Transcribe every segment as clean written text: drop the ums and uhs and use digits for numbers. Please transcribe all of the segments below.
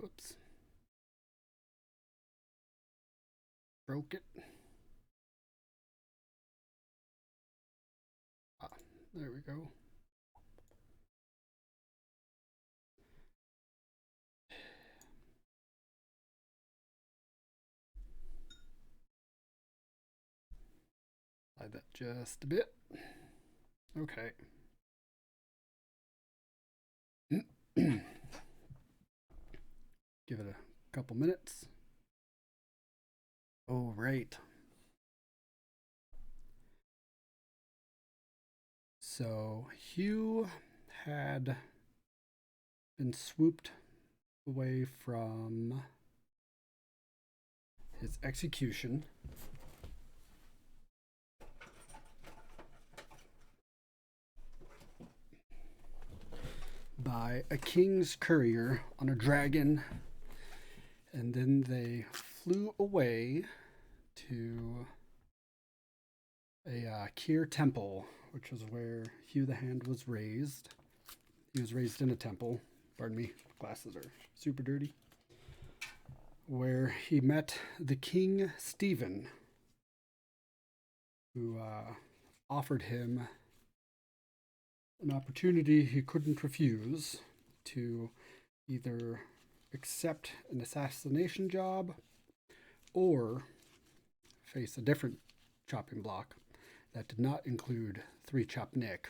Whoops. Broke it. Ah, there we go. Slide that just a bit. Okay. Give it a couple minutes. Oh, right. So Hugh had been swooped away from his execution by a king's courier on a dragon, and then they flew away to a Kir temple, which was where Hugh the Hand was raised. He was raised in a temple. Pardon me, glasses are super dirty. Where he met the King Stephen, who offered him an opportunity he couldn't refuse to either accept an assassination job or face a different chopping block that did not include Three Chop Nick.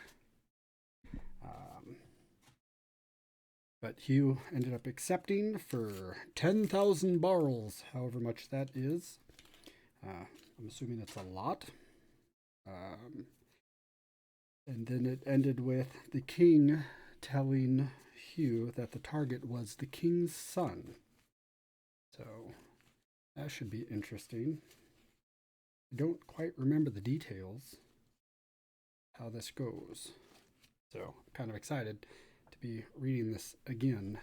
But Hugh ended up accepting for 10,000 barrels, however much that is. I'm assuming it's a lot. And then it ended with the king telling Hugh that the target was the king's son. So that should be interesting. I don't quite remember the details, how this goes. So I'm kind of excited to be reading this again.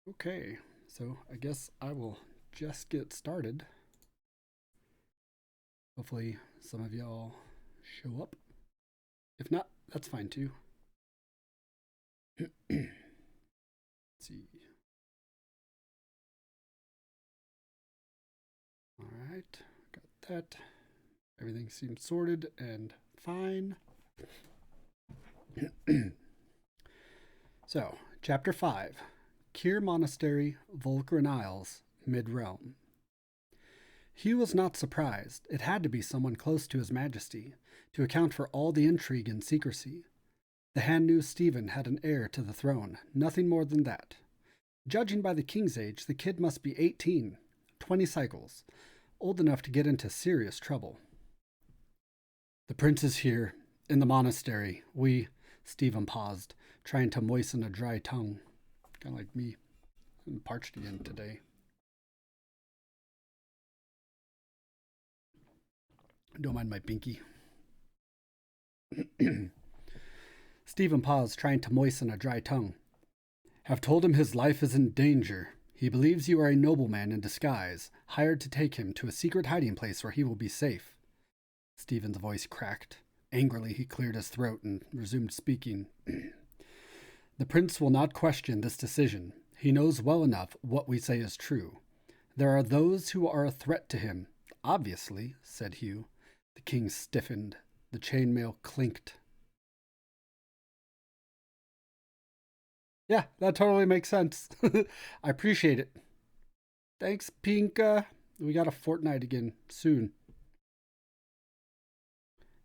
Okay, so I guess I will just get started. Hopefully some of y'all show up. If not, that's fine too. Let's see. All right, got that. Everything seems sorted and fine. So, Chapter 5, Kir Monastery, Volcaran Isles, Mid-Realm. Hugh was not surprised. It had to be someone close to His Majesty, to account for all the intrigue and secrecy. The hand knew Stephen had an heir to the throne, nothing more than that. Judging by the king's age, the kid must be 18, 20 cycles, old enough to get into serious trouble. The prince is here, in the monastery. Stephen paused, trying to moisten a dry tongue. Kind of like me. I'm parched again today. Don't mind my binky. Stephen paused, trying to moisten a dry tongue. Have told him his life is in danger. He believes you are a nobleman in disguise, hired to take him to a secret hiding place where he will be safe. Stephen's voice cracked. Angrily, he cleared his throat and resumed speaking. The prince will not question this decision. He knows well enough what we say is true. There are those who are a threat to him. Obviously, said Hugh. The king stiffened. The chainmail clinked. Yeah, that totally makes sense. I appreciate it. Thanks, Pinka. We got a fortnight again soon.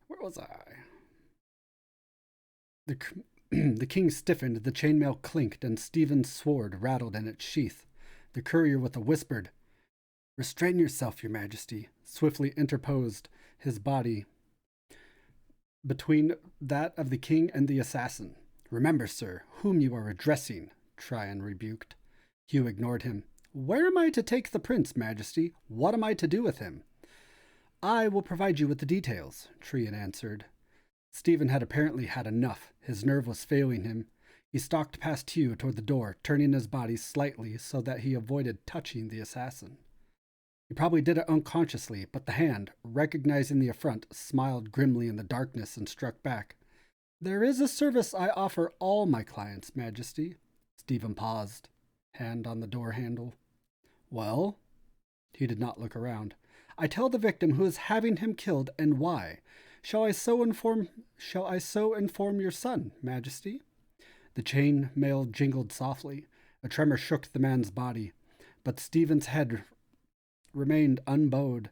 Where was I? The king stiffened, the chainmail clinked, and Stephen's sword rattled in its sheath. The courier with a whispered, Restrain yourself, your majesty, swiftly interposed his body between that of the king and the assassin. Remember, sir, whom you are addressing, Tryon rebuked. Hugh ignored him. Where am I to take the prince, majesty? What am I to do with him? I will provide you with the details, Tryon answered. Stephen had apparently had enough. His nerve was failing him. He stalked past Hugh toward the door, turning his body slightly so that he avoided touching the assassin. He probably did it unconsciously, but the hand, recognizing the affront, smiled grimly in the darkness and struck back. There is a service I offer all my clients, Majesty. Stephen paused, hand on the door handle. Well? He did not look around. I tell the victim who is having him killed and why. Shall I so inform your son, Majesty? The chain mail jingled softly. A tremor shook the man's body, but Stephen's head remained unbowed,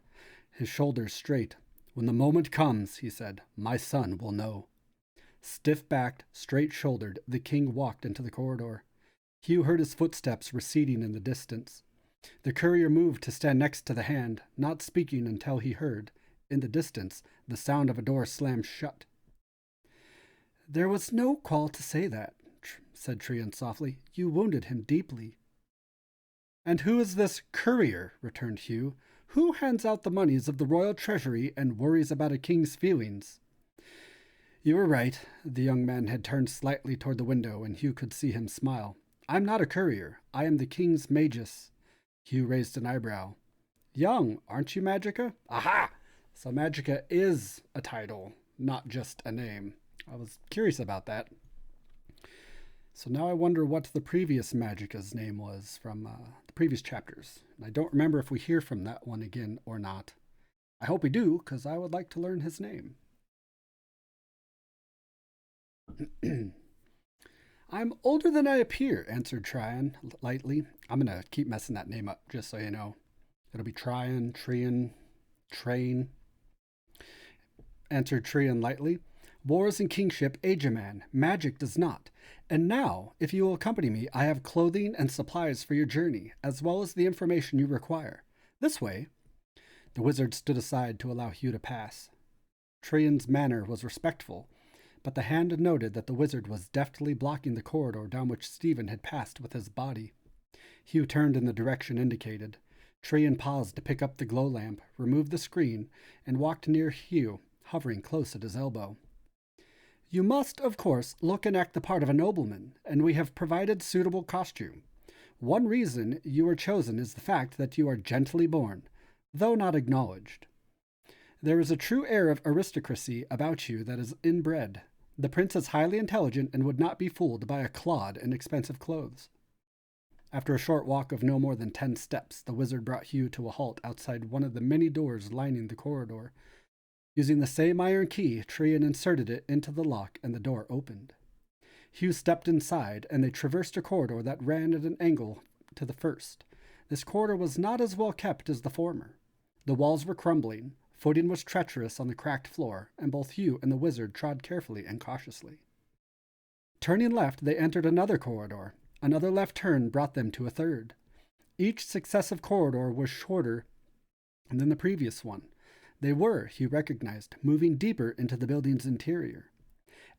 his shoulders straight. When the moment comes, he said, my son will know. Stiff-backed, straight-shouldered, the king walked into the corridor. Hugh heard his footsteps receding in the distance. The courier moved to stand next to the hand, not speaking until he heard, in the distance, the sound of a door slammed shut. There was no call to say that, said Trian softly. You wounded him deeply. And who is this courier? Returned Hugh. Who hands out the moneys of the royal treasury and worries about a king's feelings? You were right. The young man had turned slightly toward the window, and Hugh could see him smile. I'm not a courier. I am the king's magus. Hugh raised an eyebrow. Young, aren't you, Magica? Aha! So Magica is a title, not just a name. I was curious about that. So now I wonder what the previous Magica's name was from the previous chapters. And I don't remember if we hear from that one again or not. I hope we do, because I would like to learn his name. I'm older than I appear, answered Trian lightly. I'm going to keep messing that name up, just so you know. It'll be Trian, Train, answered Trian lightly. Wars and kingship age a man. Magic does not. And now, if you will accompany me, I have clothing and supplies for your journey, as well as the information you require. This way. The wizard stood aside to allow Hugh to pass. Trian's manner was respectful, but the hand noted that the wizard was deftly blocking the corridor down which Stephen had passed with his body. Hugh turned in the direction indicated. Trian paused to pick up the glow lamp, removed the screen, and walked near Hugh, hovering close at his elbow. You must, of course, look and act the part of a nobleman, and we have provided suitable costume. One reason you were chosen is the fact that you are gently born, though not acknowledged. There is a true air of aristocracy about you that is inbred. The prince is highly intelligent and would not be fooled by a clod in expensive clothes. After a short walk of no more than 10 steps, the wizard brought Hugh to a halt outside one of the many doors lining the corridor. Using the same iron key, Trian inserted it into the lock and the door opened. Hugh stepped inside, and they traversed a corridor that ran at an angle to the first. This corridor was not as well kept as the former. The walls were crumbling, footing was treacherous on the cracked floor, and both Hugh and the wizard trod carefully and cautiously. Turning left, they entered another corridor. Another left turn brought them to a third. Each successive corridor was shorter than the previous one. They were, he recognized, moving deeper into the building's interior.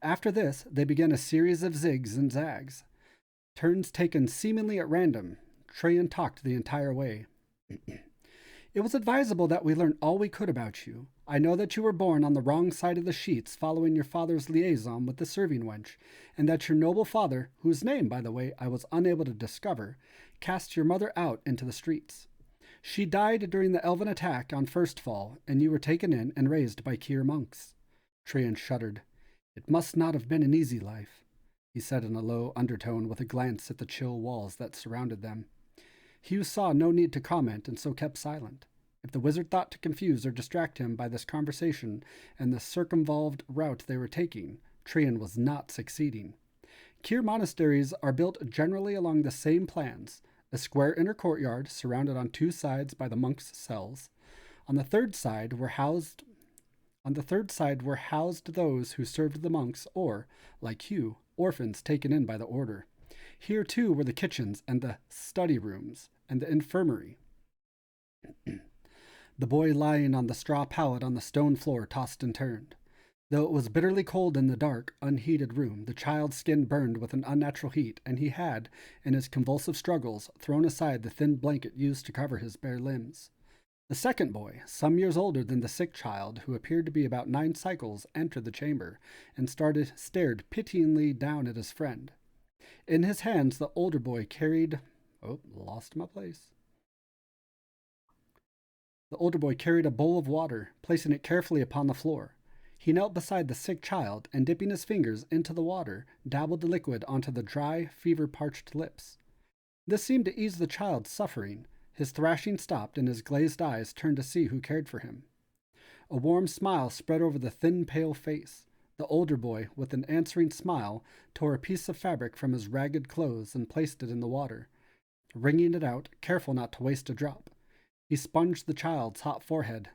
After this, they began a series of zigs and zags, turns taken seemingly at random. Trian talked the entire way. It was advisable that we learn all we could about you. I know that you were born on the wrong side of the sheets following your father's liaison with the serving wench, and that your noble father, whose name, by the way, I was unable to discover, cast your mother out into the streets. She died during the elven attack on First Fall, and you were taken in and raised by Kier monks. Trian shuddered. It must not have been an easy life, he said in a low undertone with a glance at the chill walls that surrounded them. Hugh saw no need to comment and so kept silent. If the wizard thought to confuse or distract him by this conversation and the circumvolved route they were taking, Trian was not succeeding. Kier monasteries are built generally along the same plans, a square inner courtyard surrounded on 2 sides by the monks' cells. On the third side were housed those who served the monks or, like Hugh, orphans taken in by the order. Here, too, were the kitchens and the study rooms and the infirmary. The boy lying on the straw pallet on the stone floor tossed and turned. Though it was bitterly cold in the dark, unheated room, the child's skin burned with an unnatural heat, and he had, in his convulsive struggles, thrown aside the thin blanket used to cover his bare limbs. The second boy, some years older than the sick child, who appeared to be about 9 cycles, entered the chamber and stared pityingly down at his friend. In his hands, the older boy carried... lost my place. The older boy carried a bowl of water, placing it carefully upon the floor. He knelt beside the sick child and, dipping his fingers into the water, dabbled the liquid onto the dry, fever-parched lips. This seemed to ease the child's suffering. His thrashing stopped, and his glazed eyes turned to see who cared for him. A warm smile spread over the thin, pale face. The older boy, with an answering smile, tore a piece of fabric from his ragged clothes and placed it in the water, wringing it out, careful not to waste a drop. He sponged the child's hot forehead.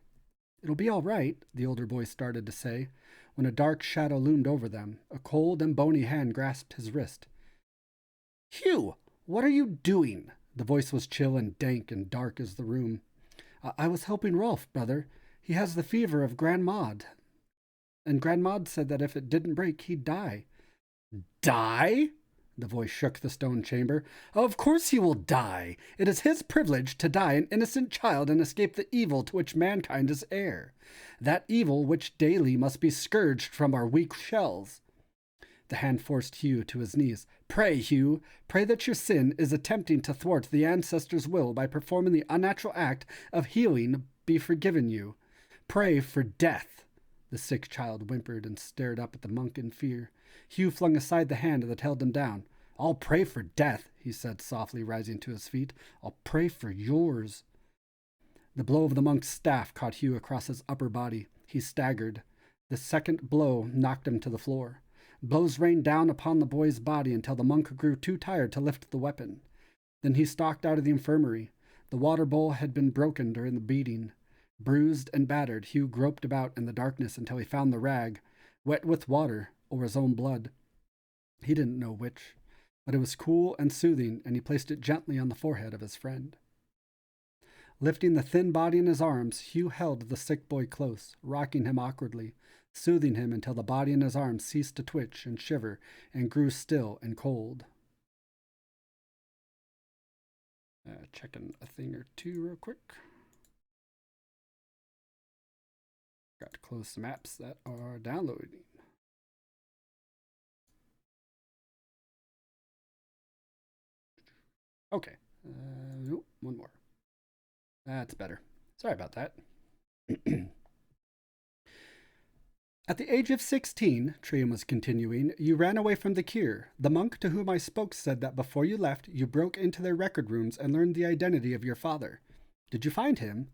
"It'll be all right," the older boy started to say, when a dark shadow loomed over them. A cold and bony hand grasped his wrist. "Hugh, what are you doing?" The voice was chill and dank and dark as the room. I was helping Rolf, brother. He has the fever of Grandmaude. And Grandmaude said that if it didn't break, he'd die." "Die?" The voice shook the stone chamber. "Of course he will die. It is his privilege to die an innocent child and escape the evil to which mankind is heir. That evil which daily must be scourged from our weak shells." The hand forced Hugh to his knees. "Pray, Hugh. Pray that your sin is attempting to thwart the ancestors' will by performing the unnatural act of healing be forgiven you. Pray for death." The sick child whimpered and stared up at the monk in fear. Hugh flung aside the hand that held him down. "I'll pray for death," he said softly, rising to his feet. "I'll pray for yours." The blow of the monk's staff caught Hugh across his upper body. He staggered. The second blow knocked him to the floor. Blows rained down upon the boy's body until the monk grew too tired to lift the weapon. Then he stalked out of the infirmary. The water bowl had been broken during the beating. Bruised and battered, Hugh groped about in the darkness until he found the rag, wet with water or his own blood. He didn't know which, but it was cool and soothing, and he placed it gently on the forehead of his friend. Lifting the thin body in his arms, Hugh held the sick boy close, rocking him awkwardly, soothing him until the body in his arms ceased to twitch and shiver and grew still and cold. Checking a thing or two real quick. Got to close some apps that are downloading. Okay. Nope, one more. That's better. Sorry about that. At the age of 16, Trium was continuing, you ran away from the cure. The monk to whom I spoke said that before you left, you broke into their record rooms and learned the identity of your father. Did you find him?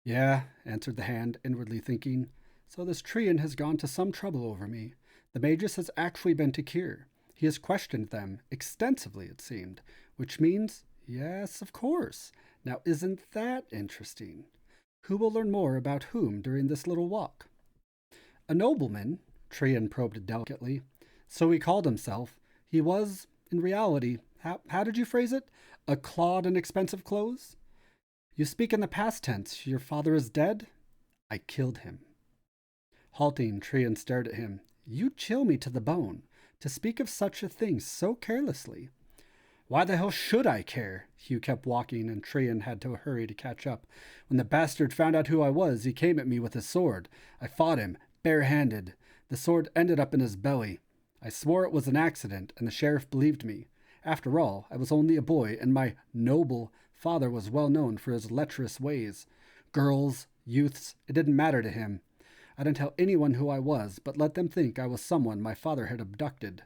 "Yeah," answered the hand, inwardly thinking, "so this Trian has gone to some trouble over me. The Magus has actually been to Kir. He has questioned them, extensively it seemed, which means, yes, of course. Now isn't that interesting? Who will learn more about whom during this little walk?" "A nobleman," Trian probed delicately. "So he called himself. He was, in reality, how did you phrase it? A clod in expensive clothes? You speak in the past tense. Your father is dead?" "I killed him." Halting, Trian stared at him. "You chill me to the bone. To speak of such a thing so carelessly." "Why the hell should I care?" Hugh kept walking, and Trian had to hurry to catch up. "When the bastard found out who I was, he came at me with his sword. I fought him, bare-handed. The sword ended up in his belly. I swore it was an accident, and the sheriff believed me. After all, I was only a boy, and my noble father was well known for his lecherous ways. Girls, youths, it didn't matter to him. I didn't tell anyone who I was, but let them think I was someone my father had abducted.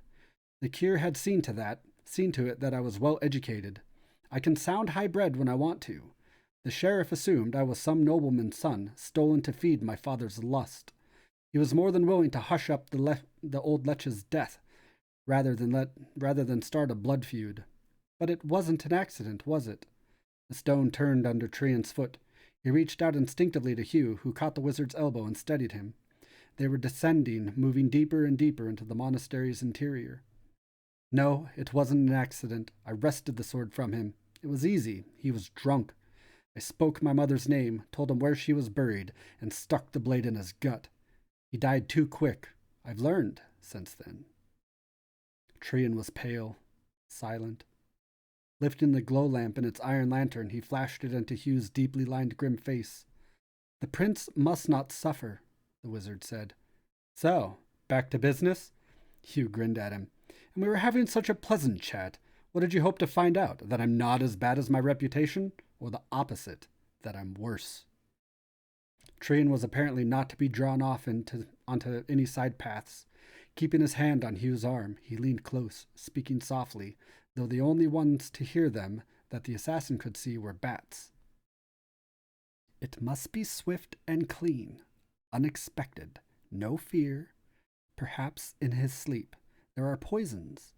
The cure had seen to it that I was well educated. I can sound high-bred when I want to. The sheriff assumed I was some nobleman's son, stolen to feed my father's lust. He was more than willing to hush up the old lech's death, rather than start a blood feud. But it wasn't an accident, was it?" The stone turned under Trian's foot. He reached out instinctively to Hugh, who caught the wizard's elbow and steadied him. They were descending, moving deeper and deeper into the monastery's interior. "No, it wasn't an accident. I wrested the sword from him. It was easy. He was drunk. I spoke my mother's name, told him where she was buried, and stuck the blade in his gut. He died too quick. I've learned since then." Trian was pale, silent. Lifting the glow lamp in its iron lantern, he flashed it into Hugh's deeply lined grim face. "The prince must not suffer," the wizard said. "So, back to business?" Hugh grinned at him. "And we were having such a pleasant chat. What did you hope to find out? That I'm not as bad as my reputation? Or the opposite, that I'm worse?" Trian was apparently not to be drawn off onto any side paths. Keeping his hand on Hugh's arm, he leaned close, speaking softly, though the only ones to hear them that the assassin could see were bats. It must be swift and clean, unexpected, no fear. Perhaps in his sleep. There are poisons.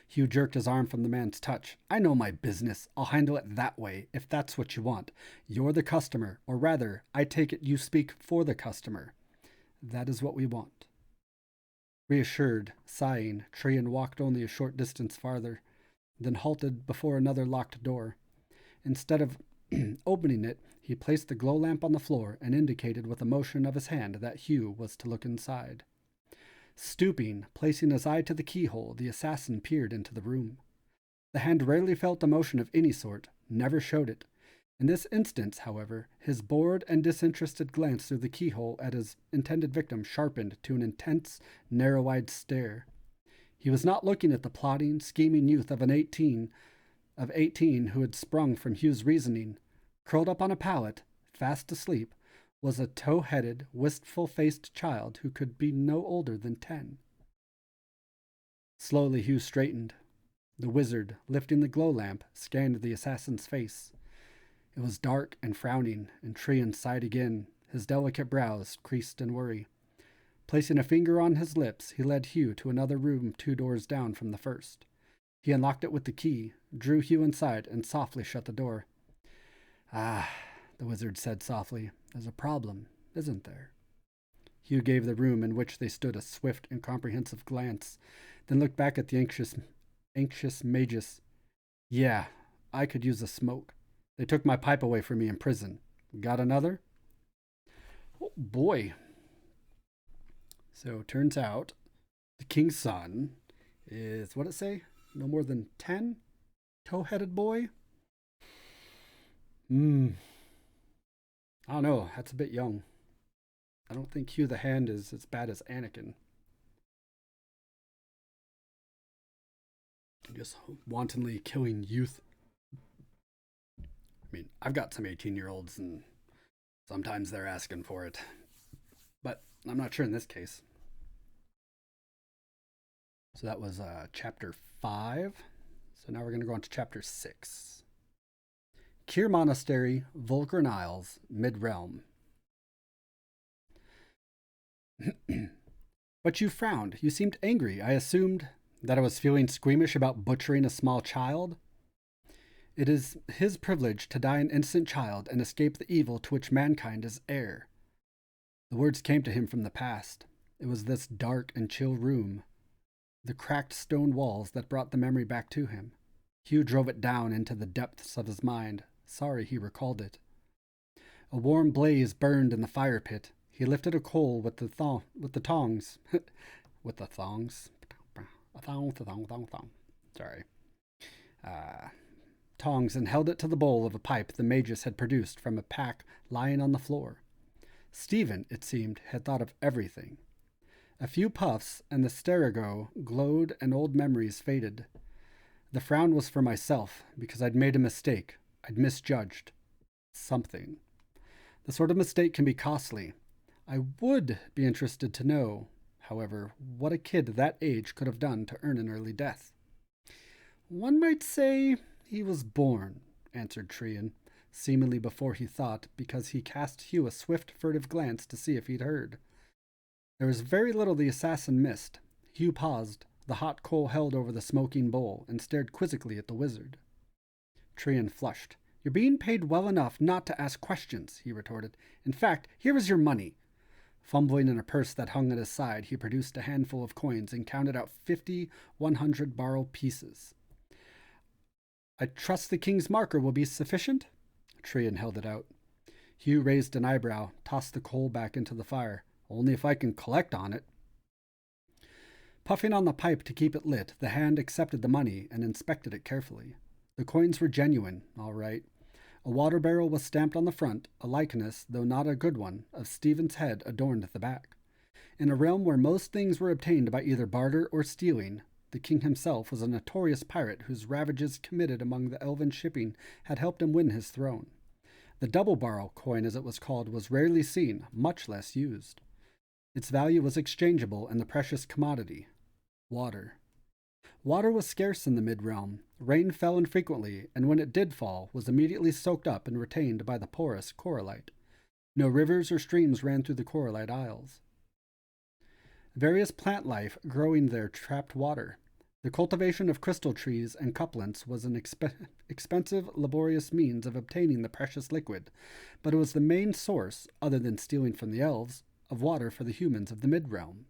Hugh jerked his arm from the man's touch. I know my business. I'll handle it that way, if that's what you want. You're the customer, or rather, I take it you speak for the customer. That is what we want. Reassured, sighing, Trian walked only a short distance farther, then halted before another locked door. Instead of opening it, he placed the glow lamp on the floor and indicated with a motion of his hand that Hugh was to look inside. Stooping, placing his eye to the keyhole, the assassin peered into the room. The hand rarely felt emotion of any sort, never showed it. In this instance, however, his bored and disinterested glance through the keyhole at his intended victim sharpened to an intense, narrow-eyed stare. He was not looking at the plotting, scheming youth of 18 who had sprung from Hugh's reasoning. Curled up on a pallet, fast asleep, was a tow-headed, wistful-faced child who could be no older than 10. Slowly Hugh straightened. The wizard, lifting the glow lamp, scanned the assassin's face. It was dark and frowning, and Trian sighed again, his delicate brows creased in worry. Placing a finger on his lips, he led Hugh to another room 2 doors down from the first. He unlocked it with the key, drew Hugh inside, and softly shut the door. Ah, the wizard said softly. There's a problem, isn't there? Hugh gave the room in which they stood a swift and comprehensive glance, then looked back at the anxious magus. Yeah, I could use a smoke. They took my pipe away from me in prison. Got another? Oh, boy. So, turns out, the king's son is, what'd it say? No more than 10? Tow-headed boy? I don't know. That's a bit young. I don't think Hugh the Hand is as bad as Anakin. Just wantonly killing youth. I mean, I've got some 18-year-olds, and sometimes they're asking for it. But I'm not sure in this case. So that was chapter 5. So now we're going to go on to chapter 6. Keir Monastery, Vulcaran Isles, Mid-Realm. But you frowned. You seemed angry. I assumed that I was feeling squeamish about butchering a small child. It is his privilege to die an innocent child and escape the evil to which mankind is heir. The words came to him from the past. It was this dark and chill room, the cracked stone walls that brought the memory back to him. Hugh drove it down into the depths of his mind. Sorry he recalled it. A warm blaze burned in the fire pit. He lifted a coal with the tongs. With the thongs. Sorry. Tongs, and held it to the bowl of a pipe the magus had produced from a pack lying on the floor. Stephen, it seemed, had thought of everything. A few puffs, and the sterego glowed and old memories faded. The frown was for myself, because I'd made a mistake. I'd misjudged something. The sort of mistake can be costly. I would be interested to know, however, what a kid that age could have done to earn an early death. One might say he was born, answered Trian, seemingly before he thought, because he cast Hugh a swift, furtive glance to see if he'd heard. There was very little the assassin missed. Hugh paused, the hot coal held over the smoking bowl, and stared quizzically at the wizard. Trian flushed. You're being paid well enough not to ask questions, he retorted. In fact, here is your money. Fumbling in a purse that hung at his side, he produced a handful of coins and counted out 50 100 barrel pieces. I trust the king's marker will be sufficient? Trian held it out. Hugh raised an eyebrow, tossed the coal back into the fire. Only if I can collect on it. Puffing on the pipe to keep it lit, the hand accepted the money and inspected it carefully. The coins were genuine, all right. A water barrel was stamped on the front, a likeness, though not a good one, of Stephen's head adorned the back. In a realm where most things were obtained by either barter or stealing, the king himself was a notorious pirate whose ravages committed among the elven shipping had helped him win his throne. The double barrel coin, as it was called, was rarely seen, much less used. Its value was exchangeable in the precious commodity, water. Water was scarce in the mid-realm. Rain fell infrequently, and when it did fall, was immediately soaked up and retained by the porous corallite. No rivers or streams ran through the corallite isles. Various plant life growing there trapped water. The cultivation of crystal trees and cuplents was an expensive, laborious means of obtaining the precious liquid, but it was the main source, other than stealing from the elves, of water for the humans of the mid-realm.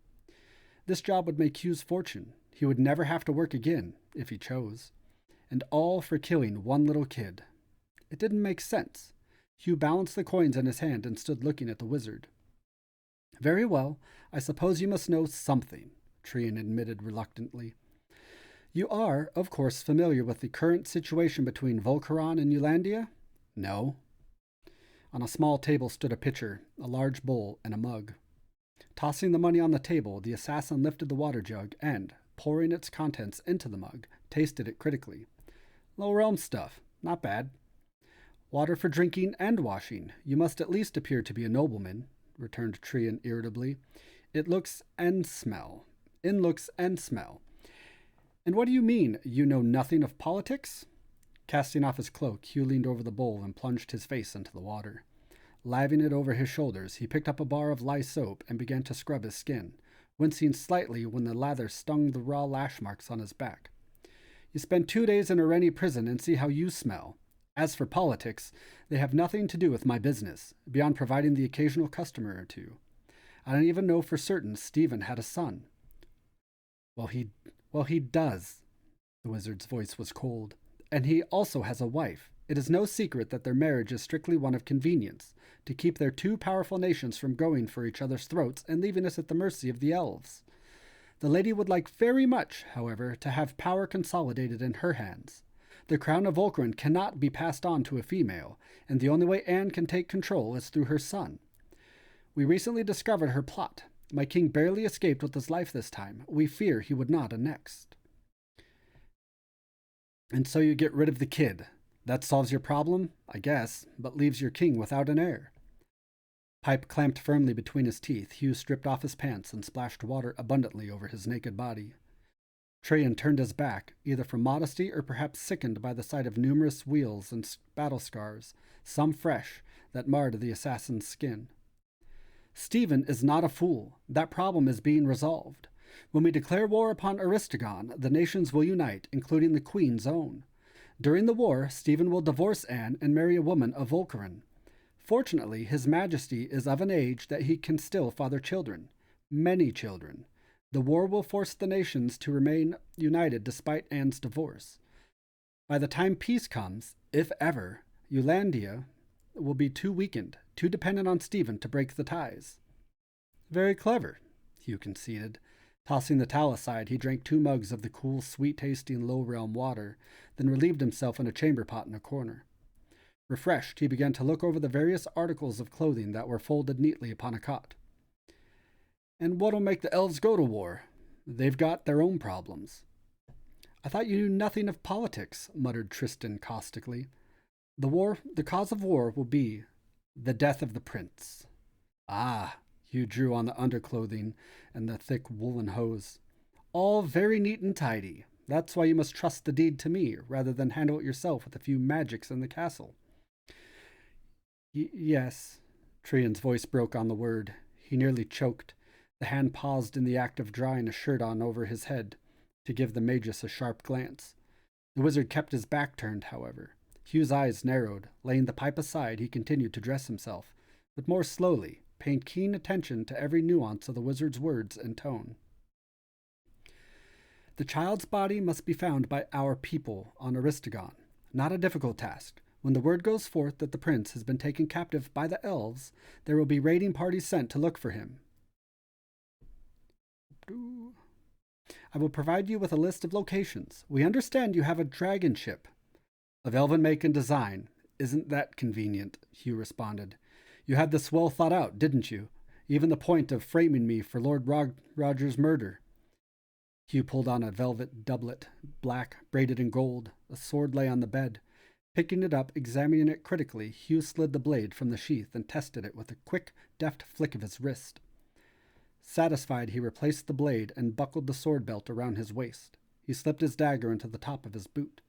This job would make Hugh's fortune. He would never have to work again, if he chose. And all for killing one little kid. It didn't make sense. Hugh balanced the coins in his hand and stood looking at the wizard. Very well, I suppose you must know something, Trian admitted reluctantly. You are, of course, familiar with the current situation between Volcaron and Eulandia? No. On a small table stood a pitcher, a large bowl, and a mug. Tossing the money on the table, the assassin lifted the water jug and, pouring its contents into the mug, tasted it critically. Low realm stuff. Not bad. Water for drinking and washing. You must at least appear to be a nobleman, returned Trian irritably. In looks and smell. And what do you mean, you know nothing of politics? Casting off his cloak, Hugh leaned over the bowl and plunged his face into the water. Laving it over his shoulders, he picked up a bar of lye soap and began to scrub his skin, wincing slightly when the lather stung the raw lash marks on his back. You spend 2 days in a Rennie prison and see how you smell. As for politics, they have nothing to do with my business, beyond providing the occasional customer or two. I don't even know for certain Stephen had a son. Well, he does. The wizard's voice was cold. And he also has a wife. It is no secret that their marriage is strictly one of convenience, to keep their two powerful nations from going for each other's throats and leaving us at the mercy of the elves. The lady would like very much, however, to have power consolidated in her hands. The crown of Volcaran cannot be passed on to a female, and the only way Anne can take control is through her son. We recently discovered her plot. My king barely escaped with his life this time. We fear he would not annexed. And so you get rid of the kid. That solves your problem, I guess, but leaves your king without an heir. Pipe clamped firmly between his teeth, Hugh stripped off his pants and splashed water abundantly over his naked body. Trajan turned his back, either from modesty or perhaps sickened by the sight of numerous wheals and battle scars, some fresh, that marred the assassin's skin. Stephen is not a fool. That problem is being resolved. When we declare war upon Aristogon, the nations will unite, including the Queen's own. During the war, Stephen will divorce Anne and marry a woman of Volcaran. Fortunately, His Majesty is of an age that he can still father children. Many children. The war will force the nations to remain united despite Anne's divorce. By the time peace comes, if ever, Eulandia will be too weakened, too dependent on Stephen to break the ties. Very clever, Hugh conceded. Tossing the towel aside, he drank 2 mugs of the cool, sweet-tasting low-realm water, then relieved himself in a chamber pot in a corner. Refreshed, he began to look over the various articles of clothing that were folded neatly upon a cot. And what'll make the elves go to war? They've got their own problems. I thought you knew nothing of politics, muttered Tristan caustically. The cause of war will be the death of the prince. Ah, Hugh drew on the underclothing and the thick woolen hose. All very neat and tidy. That's why you must trust the deed to me, rather than handle it yourself with a few magics in the castle. Yes. Trian's voice broke on the word. He nearly choked. The hand paused in the act of drawing a shirt on over his head, to give the magus a sharp glance. The wizard kept his back turned, however. Hugh's eyes narrowed. Laying the pipe aside, he continued to dress himself, but more slowly, paying keen attention to every nuance of the wizard's words and tone. The child's body must be found by our people on Aristogon. Not a difficult task. When the word goes forth that the prince has been taken captive by the elves, there will be raiding parties sent to look for him. I will provide you with a list of locations. We understand you have a dragon ship. Of elven make and design. Isn't that convenient? Hugh responded. You had this well thought out, didn't you? Even the point of framing me for Lord Roger's murder. Hugh pulled on a velvet doublet, black, braided in gold. A sword lay on the bed. Picking it up, examining it critically, Hugh slid the blade from the sheath and tested it with a quick, deft flick of his wrist. Satisfied, he replaced the blade and buckled the sword belt around his waist. He slipped his dagger into the top of his boot.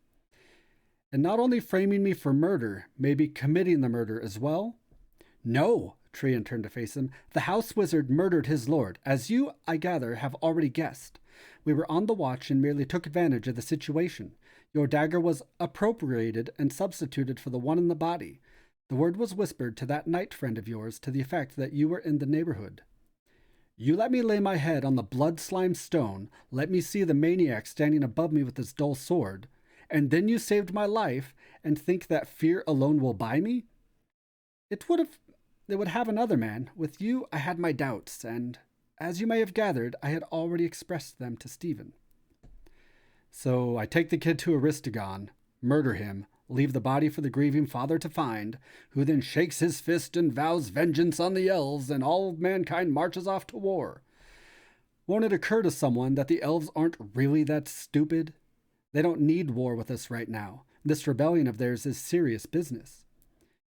And not only framing me for murder, maybe committing the murder as well? No, Trian turned to face him. The house wizard murdered his lord, as you, I gather, have already guessed. We were on the watch and merely took advantage of the situation. Your dagger was appropriated and substituted for the one in the body. The word was whispered to that knight friend of yours to the effect that you were in the neighborhood. You let me lay my head on the blood-slime stone, let me see the maniac standing above me with his dull sword, and then you saved my life and think that fear alone will buy me? It would have another man. With you, I had my doubts, and, as you may have gathered, I had already expressed them to Stephen. So I take the kid to Aristogon, murder him, leave the body for the grieving father to find, who then shakes his fist and vows vengeance on the elves, and all of mankind marches off to war. Won't it occur to someone that the elves aren't really that stupid? They don't need war with us right now. This rebellion of theirs is serious business.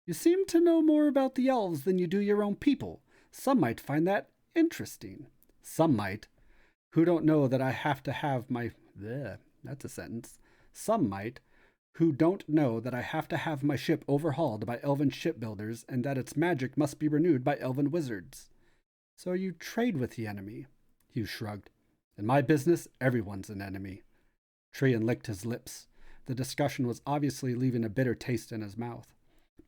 You seem to know more about the elves than you do your own people. Some might find that interesting. Some might. Who don't know that I have to have my... that's a sentence. Some might. Who don't know that I have to have my ship overhauled by elven shipbuilders and that its magic must be renewed by elven wizards. So you trade with the enemy, Hugh shrugged. In my business, everyone's an enemy. Trian licked his lips. The discussion was obviously leaving a bitter taste in his mouth.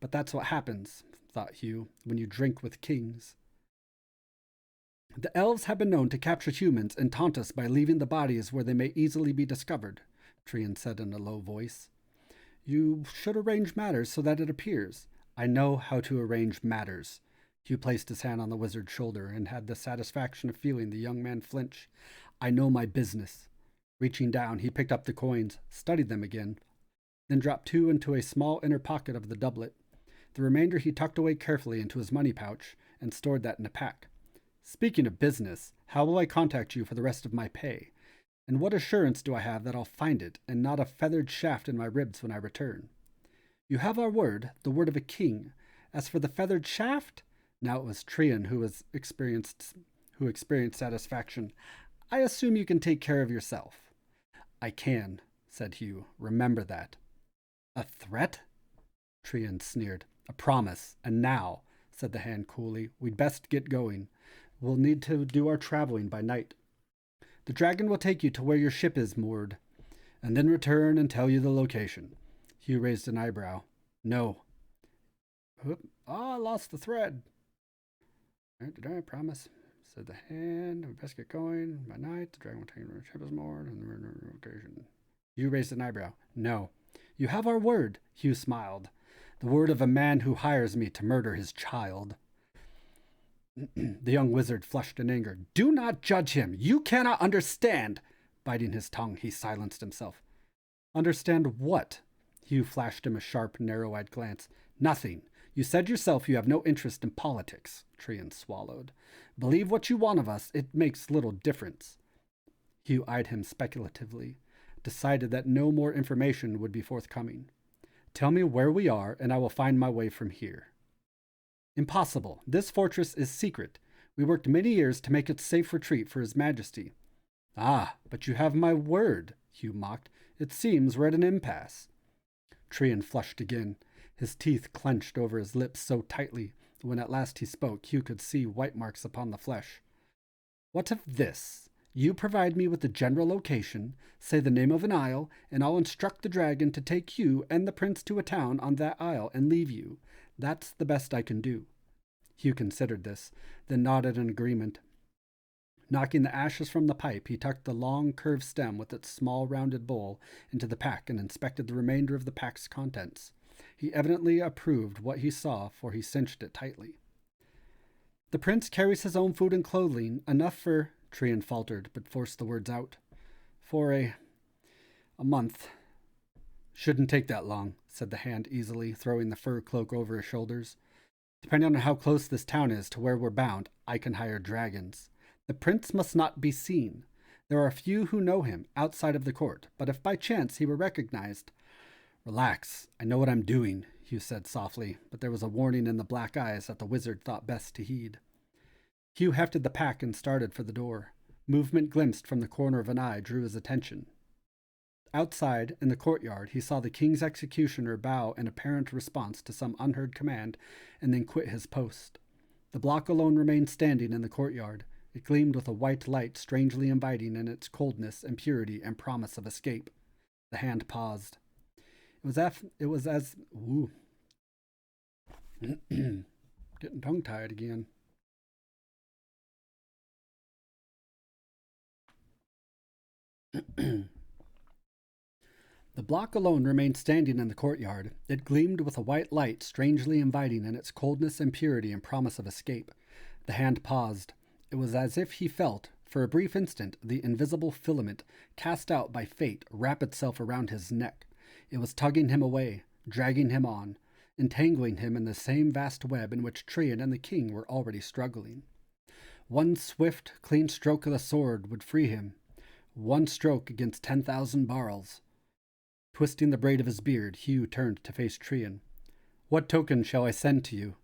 But that's what happens, thought Hugh, when you drink with kings. The elves have been known to capture humans and taunt us by leaving the bodies where they may easily be discovered, Trian said in a low voice. You should arrange matters so that it appears. I know how to arrange matters. Hugh placed his hand on the wizard's shoulder and had the satisfaction of feeling the young man flinch. I know my business. Reaching down, he picked up the coins, studied them again, then dropped 2 into a small inner pocket of the doublet. The remainder he tucked away carefully into his money pouch and stored that in a pack. Speaking of business, how will I contact you for the rest of my pay? And what assurance do I have that I'll find it, and not a feathered shaft in my ribs when I return? You have our word, the word of a king. As for the feathered shaft, now it was Trian who experienced satisfaction. I assume you can take care of yourself. I can, said Hugh. Remember that. A threat? Trian sneered. A promise. And now, said the hand coolly, we'd best get going. We'll need to do our traveling by night. The dragon will take you to where your ship is moored, and then return and tell you the location. Hugh raised an eyebrow. No. I lost the thread. Did I promise? Said the hand. We best get going by night. The dragon will take you to where your ship is moored, and the location. Hugh raised an eyebrow. No. You have our word, Hugh smiled. The word of a man who hires me to murder his child. The young wizard flushed in anger. Do not judge him. You cannot understand. Biting his tongue, he silenced himself. Understand what? Hugh flashed him a sharp, narrow-eyed glance. Nothing. You said yourself you have no interest in politics, Trian swallowed. Believe what you want of us. It makes little difference. Hugh eyed him speculatively, decided that no more information would be forthcoming. Tell me where we are, and I will find my way from here. Impossible. This fortress is secret. We worked many years to make it safe retreat for His Majesty. Ah, but you have my word, Hugh mocked. It seems we're at an impasse. Trian flushed again. His teeth clenched over his lips so tightly that when at last he spoke, Hugh could see white marks upon the flesh. What of this? You provide me with the general location, say the name of an isle, and I'll instruct the dragon to take you and the prince to a town on that isle and leave you. That's the best I can do. Hugh considered this, then nodded in agreement. Knocking the ashes from the pipe, he tucked the long, curved stem with its small, rounded bowl into the pack and inspected the remainder of the pack's contents. He evidently approved what he saw, for he cinched it tightly. The prince carries his own food and clothing, enough for... Trian faltered, but forced the words out. For a month. Shouldn't take that long, said the hand easily, throwing the fur cloak over his shoulders. Depending on how close this town is to where we're bound, I can hire dragons. The prince must not be seen. There are few who know him outside of the court, but if by chance he were recognized, Relax, I know what I'm doing, Hugh said softly, but there was a warning in the black eyes that the wizard thought best to heed. Hugh hefted the pack and started for the door. Movement glimpsed from the corner of an eye drew his attention. Outside, in the courtyard, he saw the king's executioner bow in apparent response to some unheard command and then quit his post. The block alone remained standing in the courtyard. It gleamed with a white light strangely inviting in its coldness and purity and promise of escape. The hand paused. It was as ooh. Getting tongue-tied again. The block alone remained standing in the courtyard. It gleamed with a white light strangely inviting in its coldness and purity and promise of escape. The hand paused. It was as if he felt, for a brief instant, the invisible filament cast out by fate wrap itself around his neck. It was tugging him away, dragging him on, entangling him in the same vast web in which Trian and the king were already struggling. One swift, clean stroke of the sword would free him. One stroke against 10,000 barrels. Twisting the braid of his beard, Hugh turned to face Trian. What token shall I send to you?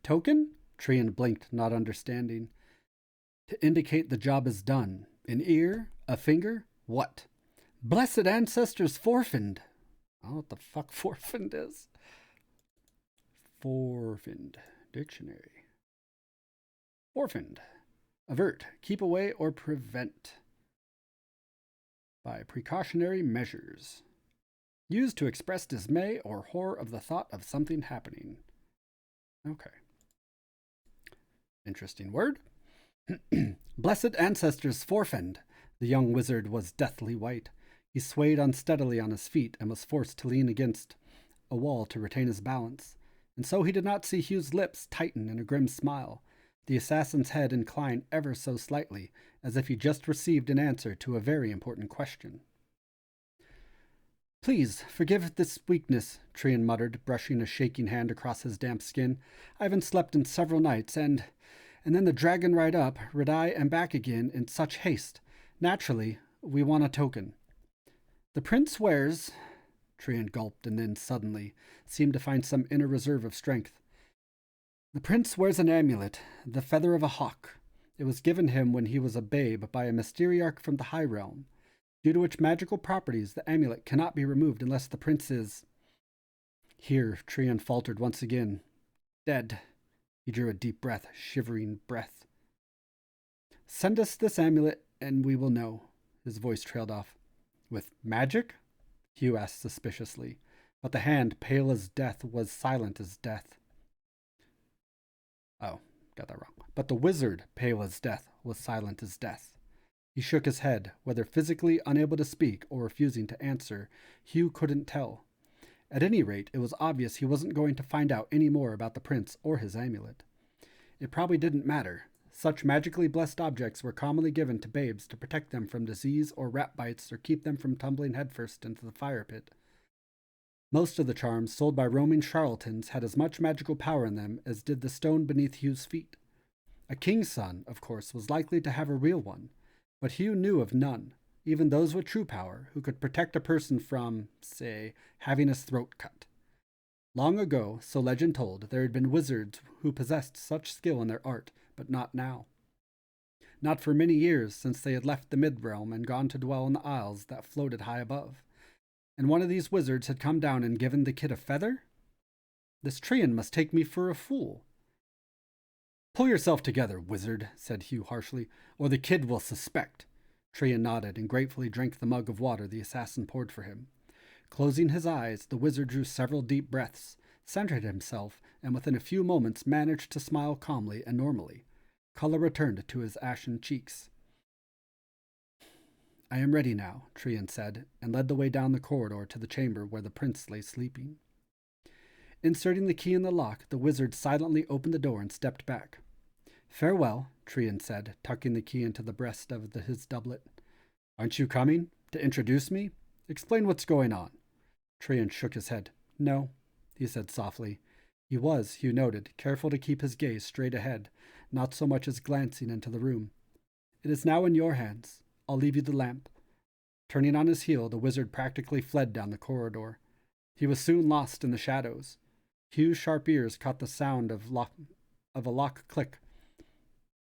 Token? Trian blinked, not understanding. To indicate the job is done. An ear? A finger? What? Blessed ancestors forfend. I don't know what the fuck forfend is. Forfend. Dictionary. Forfend. Avert. Keep away or prevent. By precautionary measures. Used to express dismay or horror of the thought of something happening. Okay. Interesting word. Blessed ancestors forfend. The young wizard was deathly white. He swayed unsteadily on his feet and was forced to lean against a wall to retain his balance. And so he did not see Hugh's lips tighten in a grim smile, the assassin's head incline ever so slightly, as if he just received an answer to a very important question. Please, forgive this weakness, Trian muttered, brushing a shaking hand across his damp skin. I haven't slept in several nights, and then the dragon ride up, Radai, and back again in such haste. Naturally, we want a token. The prince wears... Trian gulped and then suddenly seemed to find some inner reserve of strength. The prince wears an amulet, the feather of a hawk. It was given him when he was a babe by a mysteriarch from the High Realm, due to which magical properties the amulet cannot be removed unless the prince is... Here, Trian faltered once again. Dead. He drew a deep breath, shivering breath. Send us this amulet, and we will know. His voice trailed off. With magic? Hugh asked suspiciously, but the hand, pale as death, was silent as death. Oh, got that wrong. But the wizard, pale as death, was silent as death. He shook his head, whether physically unable to speak or refusing to answer. Hugh couldn't tell. At any rate, it was obvious he wasn't going to find out any more about the prince or his amulet. It probably didn't matter. Such magically blessed objects were commonly given to babes to protect them from disease or rat bites or keep them from tumbling headfirst into the fire pit. Most of the charms sold by roaming charlatans had as much magical power in them as did the stone beneath Hugh's feet. A king's son, of course, was likely to have a real one, but Hugh knew of none, even those with true power, who could protect a person from, say, having his throat cut. Long ago, so legend told, there had been wizards who possessed such skill in their art, but not now. Not for many years since they had left the mid-realm and gone to dwell in the isles that floated high above. And one of these wizards had come down and given the kid a feather? This Trian must take me for a fool. Pull yourself together, wizard, said Hugh harshly, or the kid will suspect. Trian nodded and gratefully drank the mug of water the assassin poured for him. Closing his eyes, the wizard drew several deep breaths, centered himself, and within a few moments managed to smile calmly and normally. Color returned to his ashen cheeks. I am ready now, Trian said, and led the way down the corridor to the chamber where the prince lay sleeping. Inserting the key in the lock, the wizard silently opened the door and stepped back. Farewell, Trian said, tucking the key into the breast of his doublet. Aren't you coming? To introduce me? Explain what's going on. Trian shook his head. No, he said softly. He was, Hugh noted, careful to keep his gaze straight ahead, not so much as glancing into the room. It is now in your hands. I'll leave you the lamp. Turning on his heel, the wizard practically fled down the corridor. He was soon lost in the shadows. Hugh's sharp ears caught the sound of a lock click.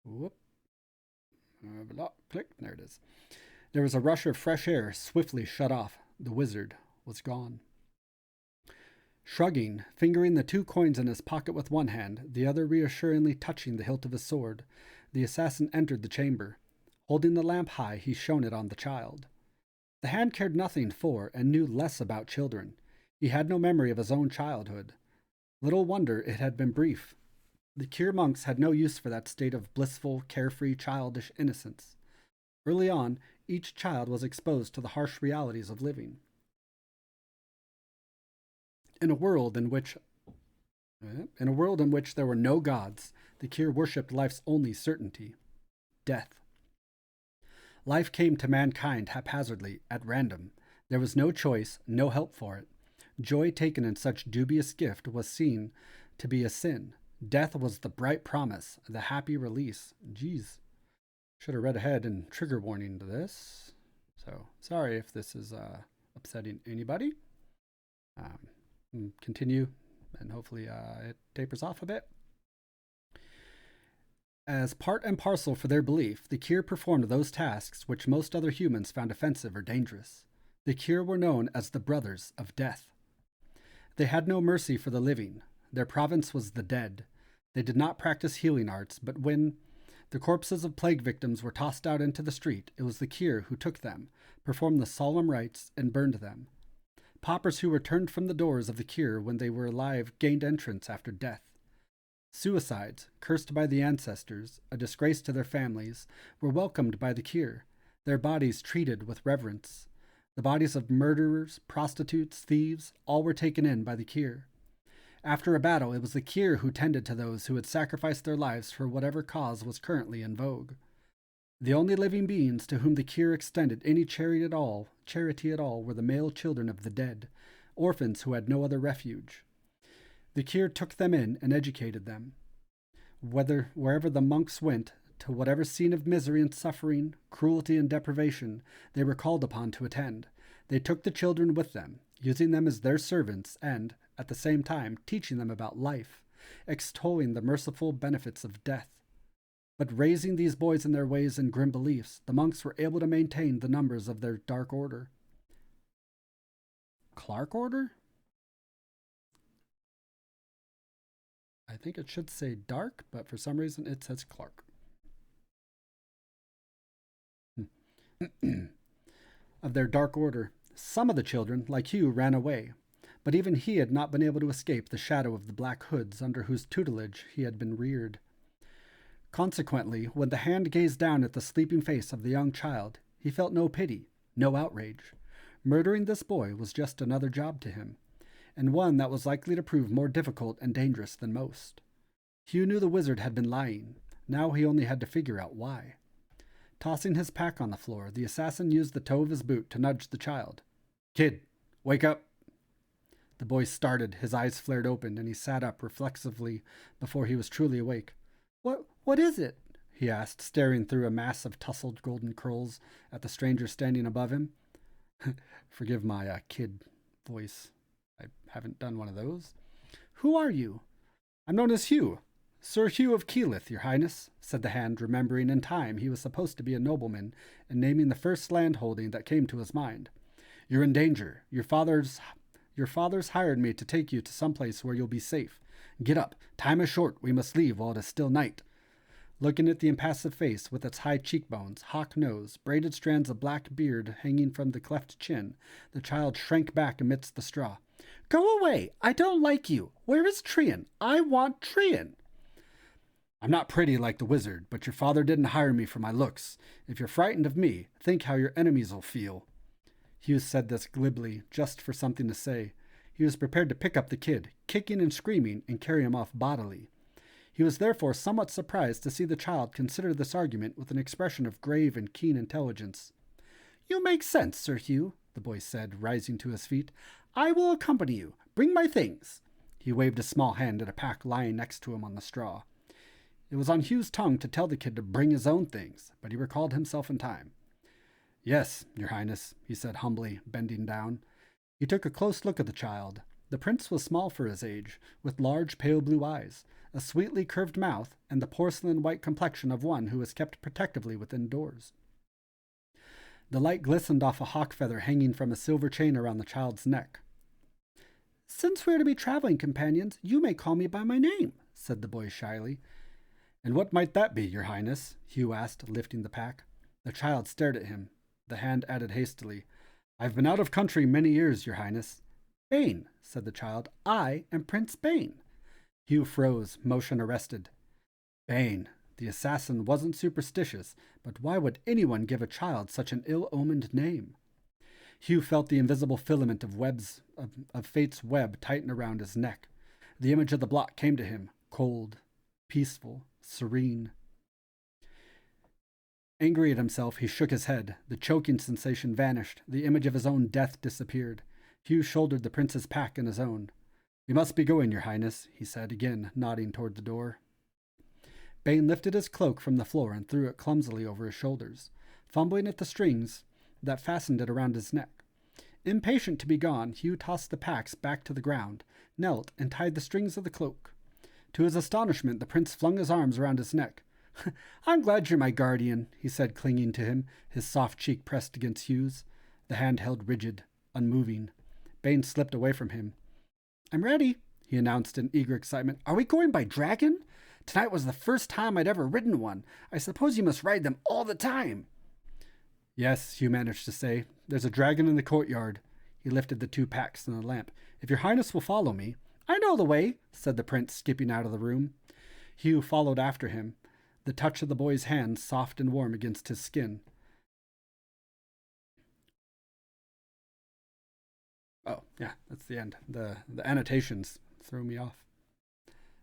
Whoop. Lock click. There it is. There was a rush of fresh air swiftly shut off. The wizard was gone. Shrugging, fingering the 2 coins in his pocket with one hand, the other reassuringly touching the hilt of his sword, the assassin entered the chamber. Holding the lamp high, he shone it on the child. The hand cared nothing for and knew less about children. He had no memory of his own childhood. Little wonder it had been brief. The Kir monks had no use for that state of blissful, carefree, childish innocence. Early on, each child was exposed to the harsh realities of living. In a world in which there were no gods, the Kir worshipped life's only certainty, death. Life came to mankind haphazardly, at random. There was no choice, no help for it. Joy taken in such dubious gift was seen to be a sin. Death was the bright promise, the happy release. Geez, should have read ahead and trigger warning to this. So, sorry if this is upsetting anybody. Continue, and hopefully it tapers off a bit. As part and parcel for their belief, the Kir performed those tasks which most other humans found offensive or dangerous. The Kir were known as the Brothers of Death. They had no mercy for the living. Their province was the dead. They did not practice healing arts, but when the corpses of plague victims were tossed out into the street, it was the Kir who took them, performed the solemn rites, and burned them. Paupers who returned from the doors of the Kir when they were alive gained entrance after death. Suicides, cursed by the ancestors, a disgrace to their families, were welcomed by the Kir, their bodies treated with reverence. The bodies of murderers, prostitutes, thieves, all were taken in by the Kir. After a battle, it was the Kir who tended to those who had sacrificed their lives for whatever cause was currently in vogue. The only living beings to whom the Kir extended any charity at all were the male children of the dead, orphans who had no other refuge. The Kir took them in and educated them. Wherever the monks went, to whatever scene of misery and suffering, cruelty and deprivation, they were called upon to attend. They took the children with them, using them as their servants and, at the same time, teaching them about life, extolling the merciful benefits of death. But raising these boys in their ways and grim beliefs, the monks were able to maintain the numbers of their dark order. Clark Order? I think it should say dark, but for some reason it says Clark. Of their dark order, some of the children, like Hugh, ran away, but even he had not been able to escape the shadow of the black hoods under whose tutelage he had been reared. Consequently, when the hand gazed down at the sleeping face of the young child, he felt no pity, no outrage. Murdering this boy was just another job to him, and one that was likely to prove more difficult and dangerous than most. Hugh knew the wizard had been lying. Now he only had to figure out why. Tossing his pack on the floor, the assassin used the toe of his boot to nudge the child. "Kid, wake up!" The boy started, his eyes flared open, and he sat up reflexively before he was truly awake. What is it?" he asked, staring through a mass of tousled golden curls at the stranger standing above him. Forgive my kid voice. I haven't done one of those. "Who are you?" "I'm known as Hugh. Sir Hugh of Keyleth, your highness," said the hand, remembering in time he was supposed to be a nobleman, and naming the first landholding that came to his mind. "You're in danger. Your father's hired me to take you to some place where you'll be safe. Get up. Time is short. We must leave while it is still night." Looking at the impassive face with its high cheekbones, hawk nose, braided strands of black beard hanging from the cleft chin, the child shrank back amidst the straw. "Go away! I don't like you! Where is Trian? I want Trian!" "I'm not pretty like the wizard, but your father didn't hire me for my looks. If you're frightened of me, think how your enemies will feel." Hughes said this glibly, just for something to say. He was prepared to pick up the kid, kicking and screaming, and carry him off bodily. He was therefore somewhat surprised to see the child consider this argument with an expression of grave and keen intelligence. "You make sense, Sir Hugh," the boy said, rising to his feet. "I will accompany you. Bring my things." He waved a small hand at a pack lying next to him on the straw. It was on Hugh's tongue to tell the kid to bring his own things, but he recalled himself in time. "Yes, your highness," he said humbly, bending down. He took a close look at the child. The prince was small for his age, with large pale blue eyes, a sweetly curved mouth, and the porcelain white complexion of one who was kept protectively within doors. The light glistened off a hawk feather hanging from a silver chain around the child's neck. "Since we are to be traveling companions, you may call me by my name," said the boy shyly. "And what might that be, your highness?" Hugh asked, lifting the pack. The child stared at him. The hand added hastily, "I've been out of country many years, your highness." "Bane," said the child. "I am Prince Bane." Hugh froze, motion arrested. Bane. The assassin wasn't superstitious, but why would anyone give a child such an ill-omened name? Hugh felt the invisible filament of fate's web tighten around his neck. The image of the block came to him, cold, peaceful, serene. Angry at himself, he shook his head. The choking sensation vanished. The image of his own death disappeared. Hugh shouldered the prince's pack in his own. "We must be going, your highness," he said, again nodding toward the door. Bane lifted his cloak from the floor and threw it clumsily over his shoulders, fumbling at the strings that fastened it around his neck. Impatient to be gone, Hugh tossed the packs back to the ground, knelt, and tied the strings of the cloak. To his astonishment, the prince flung his arms around his neck. "I'm glad you're my guardian," he said, clinging to him, his soft cheek pressed against Hugh's. The hand held rigid, unmoving. Bane slipped away from him. "I'm ready," he announced in eager excitement. "Are we going by dragon? Tonight was the first time I'd ever ridden one. I suppose you must ride them all the time." "Yes," Hugh managed to say. "There's a dragon in the courtyard." He lifted the 2 packs and the lamp. "If your highness will follow me." "I know the way," said the prince, skipping out of the room. Hugh followed after him, the touch of the boy's hand soft and warm against his skin. Oh, yeah, that's the end. The annotations throw me off.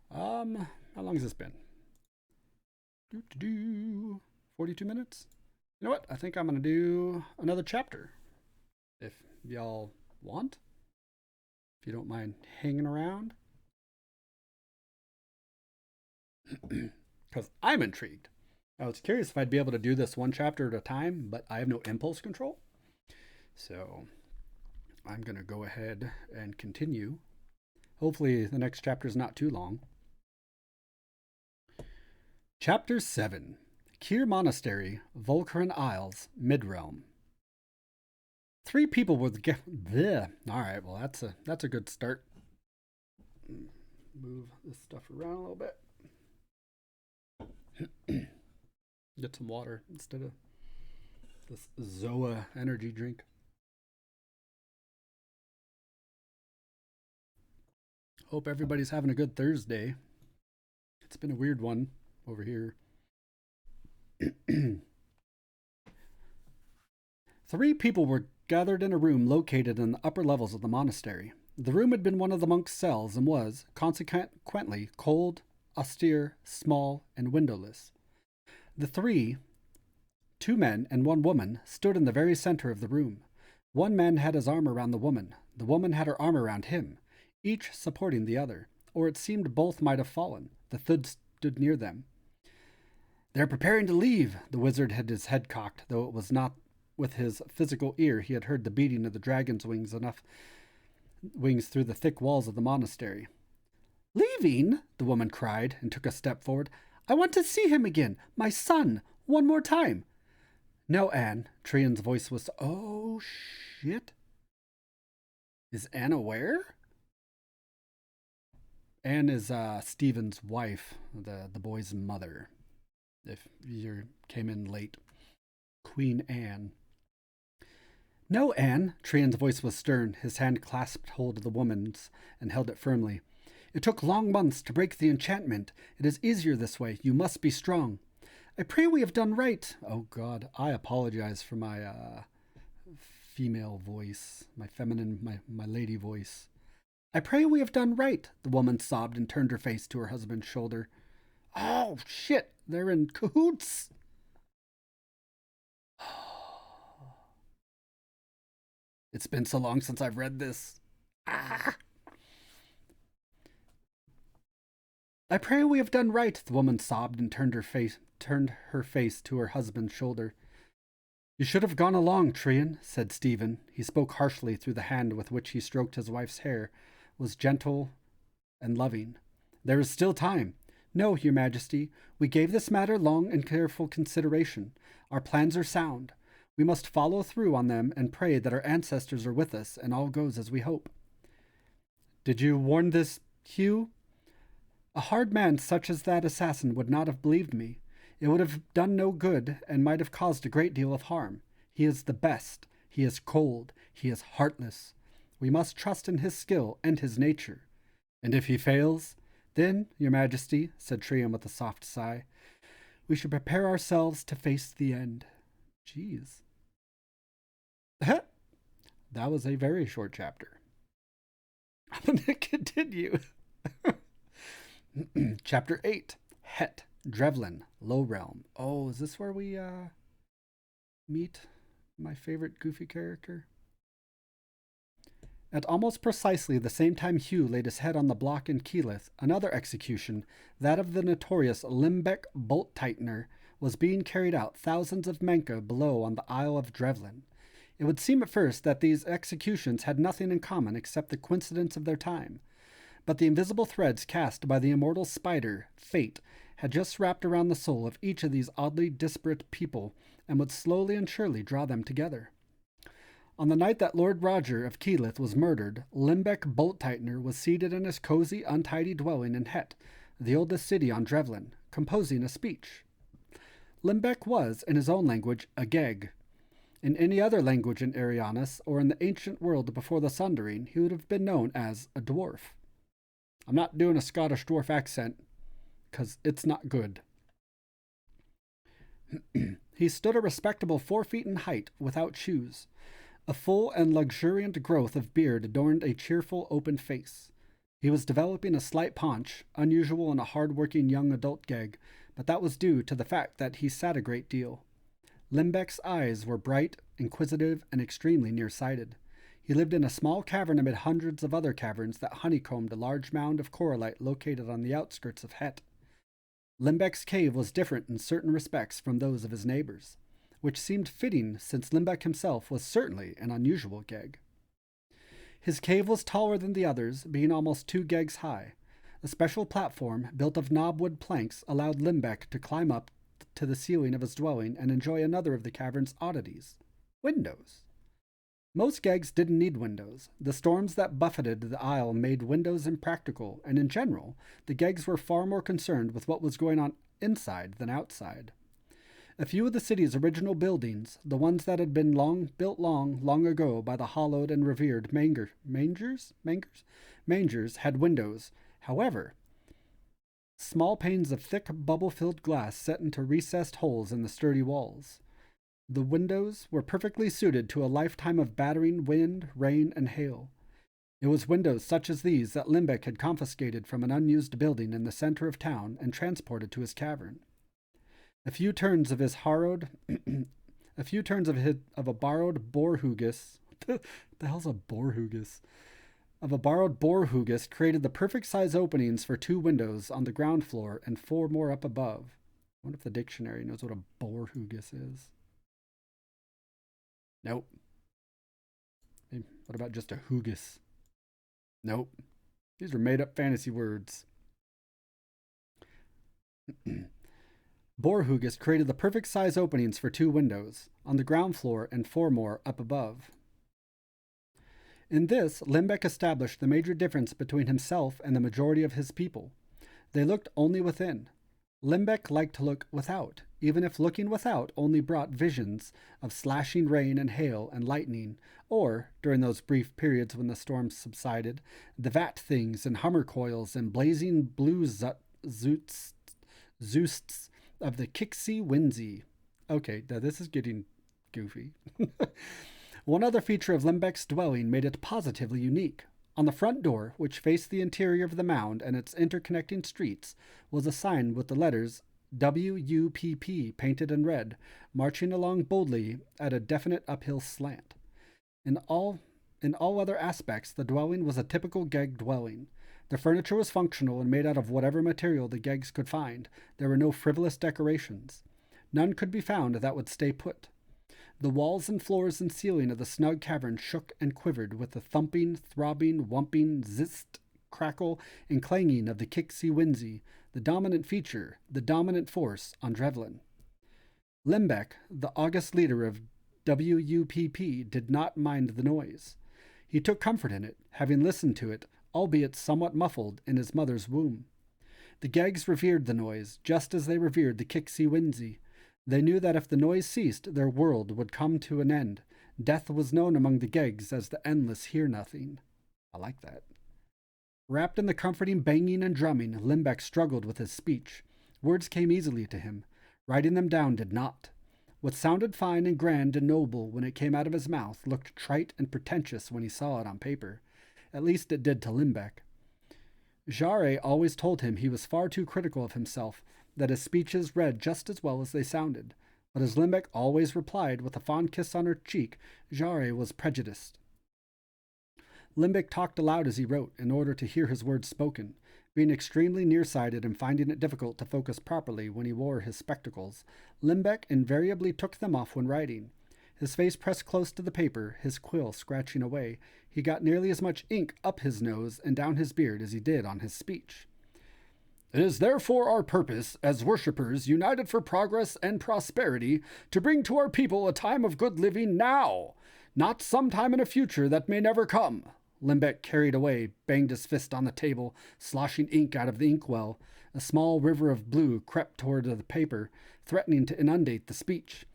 How long has this been? 42 minutes? You know what? I think I'm going to do another chapter. If y'all want. If you don't mind hanging around. Because I'm intrigued. I was curious if I'd be able to do this one chapter at a time, but I have no impulse control. So I'm going to go ahead and continue. Hopefully the next chapter is not too long. Chapter 7. Kir Monastery, Volcaran Isles, Midrealm. 3 people were bleh. All right, well that's a good start. Move this stuff around a little bit. Get some water instead of this Zoa energy drink. Hope everybody's having a good Thursday. It's been a weird one over here. 3 people were gathered in a room located in the upper levels of the monastery. The room had been one of the monks' cells and was, consequently, cold, austere, small, and windowless. The 3, 2 men and 1 woman, stood in the very center of the room. One man had his arm around the woman. The woman had her arm around him, each supporting the other, or it seemed both might have fallen. The Thud stood near them. "They're preparing to leave." The wizard had his head cocked, though it was not with his physical ear he had heard the beating of the dragon's wings through the thick walls of the monastery. "Leaving?" the woman cried, and took a step forward. "I want to see him again, my son, one more time." "No, Anne." Trian's voice was, "Oh, shit. Is Anne aware?" Anne is Stephen's wife, the boy's mother. If you came in late. Queen Anne. "No, Anne." Trian's voice was stern. His hand clasped hold of the woman's and held it firmly. "It took long months to break the enchantment. It is easier this way. You must be strong. I pray we have done right." Oh, God, I apologize for my female voice, my feminine, my lady voice. "I pray we have done right," the woman sobbed and turned her face to her husband's shoulder. Oh, shit, they're in cahoots. It's been so long since I've read this. Ah. "I pray we have done right," the woman sobbed and turned her face to her husband's shoulder. You should have gone along, Trian, said Stephen. He spoke harshly through the hand with which he stroked his wife's hair, was gentle and loving. There is still time. No, your majesty, we gave this matter long and careful consideration. Our plans are sound. We must follow through on them and pray that our ancestors are with us and all goes as we hope. Did you warn this, Hugh? A hard man such as that assassin would not have believed me. It would have done no good and might have caused a great deal of harm. He is the best. He is cold. He is heartless. We must trust in his skill and his nature. And if he fails, then, your majesty, said Trian with a soft sigh, we should prepare ourselves to face the end. Jeez. That was a very short chapter. I'm going to continue. Chapter 8. Het, Drevlin, Low Realm. Oh, is this where we meet my favorite goofy character? At almost precisely the same time Hugh laid his head on the block in Keyleth, another execution, that of the notorious Limbeck Bolt Tightener, was being carried out thousands of Menka below on the Isle of Drevlin. It would seem at first that these executions had nothing in common except the coincidence of their time. But the invisible threads cast by the immortal spider, Fate, had just wrapped around the soul of each of these oddly disparate people and would slowly and surely draw them together. On the night that Lord Roger of Keyleth was murdered, Limbeck Bolt Tightener was seated in his cozy, untidy dwelling in Het, the oldest city on Drevlin, composing a speech. Limbeck was, in his own language, a geg. In any other language in Arianis, or in the ancient world before the Sundering, he would have been known as a dwarf. I'm not doing a Scottish dwarf accent, because it's not good. He stood a respectable 4 feet in height, without shoes. A full and luxuriant growth of beard adorned a cheerful, open face. He was developing a slight paunch, unusual in a hard-working young adult geg, but that was due to the fact that he sat a great deal. Limbeck's eyes were bright, inquisitive, and extremely nearsighted. He lived in a small cavern amid hundreds of other caverns that honeycombed a large mound of corallite located on the outskirts of Het. Limbeck's cave was different in certain respects from those of his neighbors, which seemed fitting since Limbeck himself was certainly an unusual geg. His cave was taller than the others, being almost 2 gegs high. A special platform, built of knobwood planks, allowed Limbeck to climb up to the ceiling of his dwelling and enjoy another of the cavern's oddities: windows. Most gegs didn't need windows. The storms that buffeted the isle made windows impractical, and in general, the gegs were far more concerned with what was going on inside than outside. A few of the city's original buildings, the ones that had been built long ago by the hallowed and revered mangers, had windows. However, small panes of thick, bubble-filled glass set into recessed holes in the sturdy walls. The windows were perfectly suited to a lifetime of battering wind, rain, and hail. It was windows such as these that Limbeck had confiscated from an unused building in the center of town and transported to his cavern. A few turns of a borrowed borhugis. What the hell's a borhugis? Of a borrowed borhugis created the perfect size openings for 2 windows on the ground floor and 4 more up above. I wonder if the dictionary knows what a borhugis is. Nope. Hey, what about just a hugis? Nope. These are made up fantasy words. Borhugis created the perfect size openings for 2 windows on the ground floor and 4 more up above. In this, Limbeck established the major difference between himself and the majority of his people. They looked only within. Limbeck liked to look without, even if looking without only brought visions of slashing rain and hail and lightning, or, during those brief periods when the storms subsided, the vat things and hummer coils and blazing blue zoosts of the Kixie Winsey. Okay, now this is getting goofy. One other feature of Limbeck's dwelling made it positively unique. On the front door, which faced the interior of the mound and its interconnecting streets, was a sign with the letters WUPP painted in red, marching along boldly at a definite uphill slant. In all other aspects, the dwelling was a typical geg dwelling. The furniture was functional and made out of whatever material the gegs could find. There were no frivolous decorations. None could be found that would stay put. The walls and floors and ceiling of the snug cavern shook and quivered with the thumping, throbbing, wumping, zist, crackle, and clanging of the Kixie-Winzy, the dominant feature, the dominant force on Drevlin. Limbeck, the august leader of WUPP, did not mind the noise. He took comfort in it, having listened to it, albeit somewhat muffled, in his mother's womb. The Gegs revered the noise, just as they revered the Kixie-Winzy. They knew that if the noise ceased, their world would come to an end. Death was known among the Gegs as the endless hear-nothing. I like that. Wrapped in the comforting banging and drumming, Limbeck struggled with his speech. Words came easily to him. Writing them down did not. What sounded fine and grand and noble when it came out of his mouth looked trite and pretentious when he saw it on paper. At least it did to Limbeck. Jarre always told him he was far too critical of himself, that his speeches read just as well as they sounded. But as Limbeck always replied with a fond kiss on her cheek, Jarre was prejudiced. Limbeck talked aloud as he wrote, in order to hear his words spoken. Being extremely nearsighted and finding it difficult to focus properly when he wore his spectacles, Limbeck invariably took them off when writing. His face pressed close to the paper, his quill scratching away. He got nearly as much ink up his nose and down his beard as he did on his speech. It is therefore our purpose, as worshippers united for progress and prosperity, to bring to our people a time of good living now, not some time in a future that may never come. Limbeck, carried away, banged his fist on the table, sloshing ink out of the inkwell. A small river of blue crept toward the paper, threatening to inundate the speech.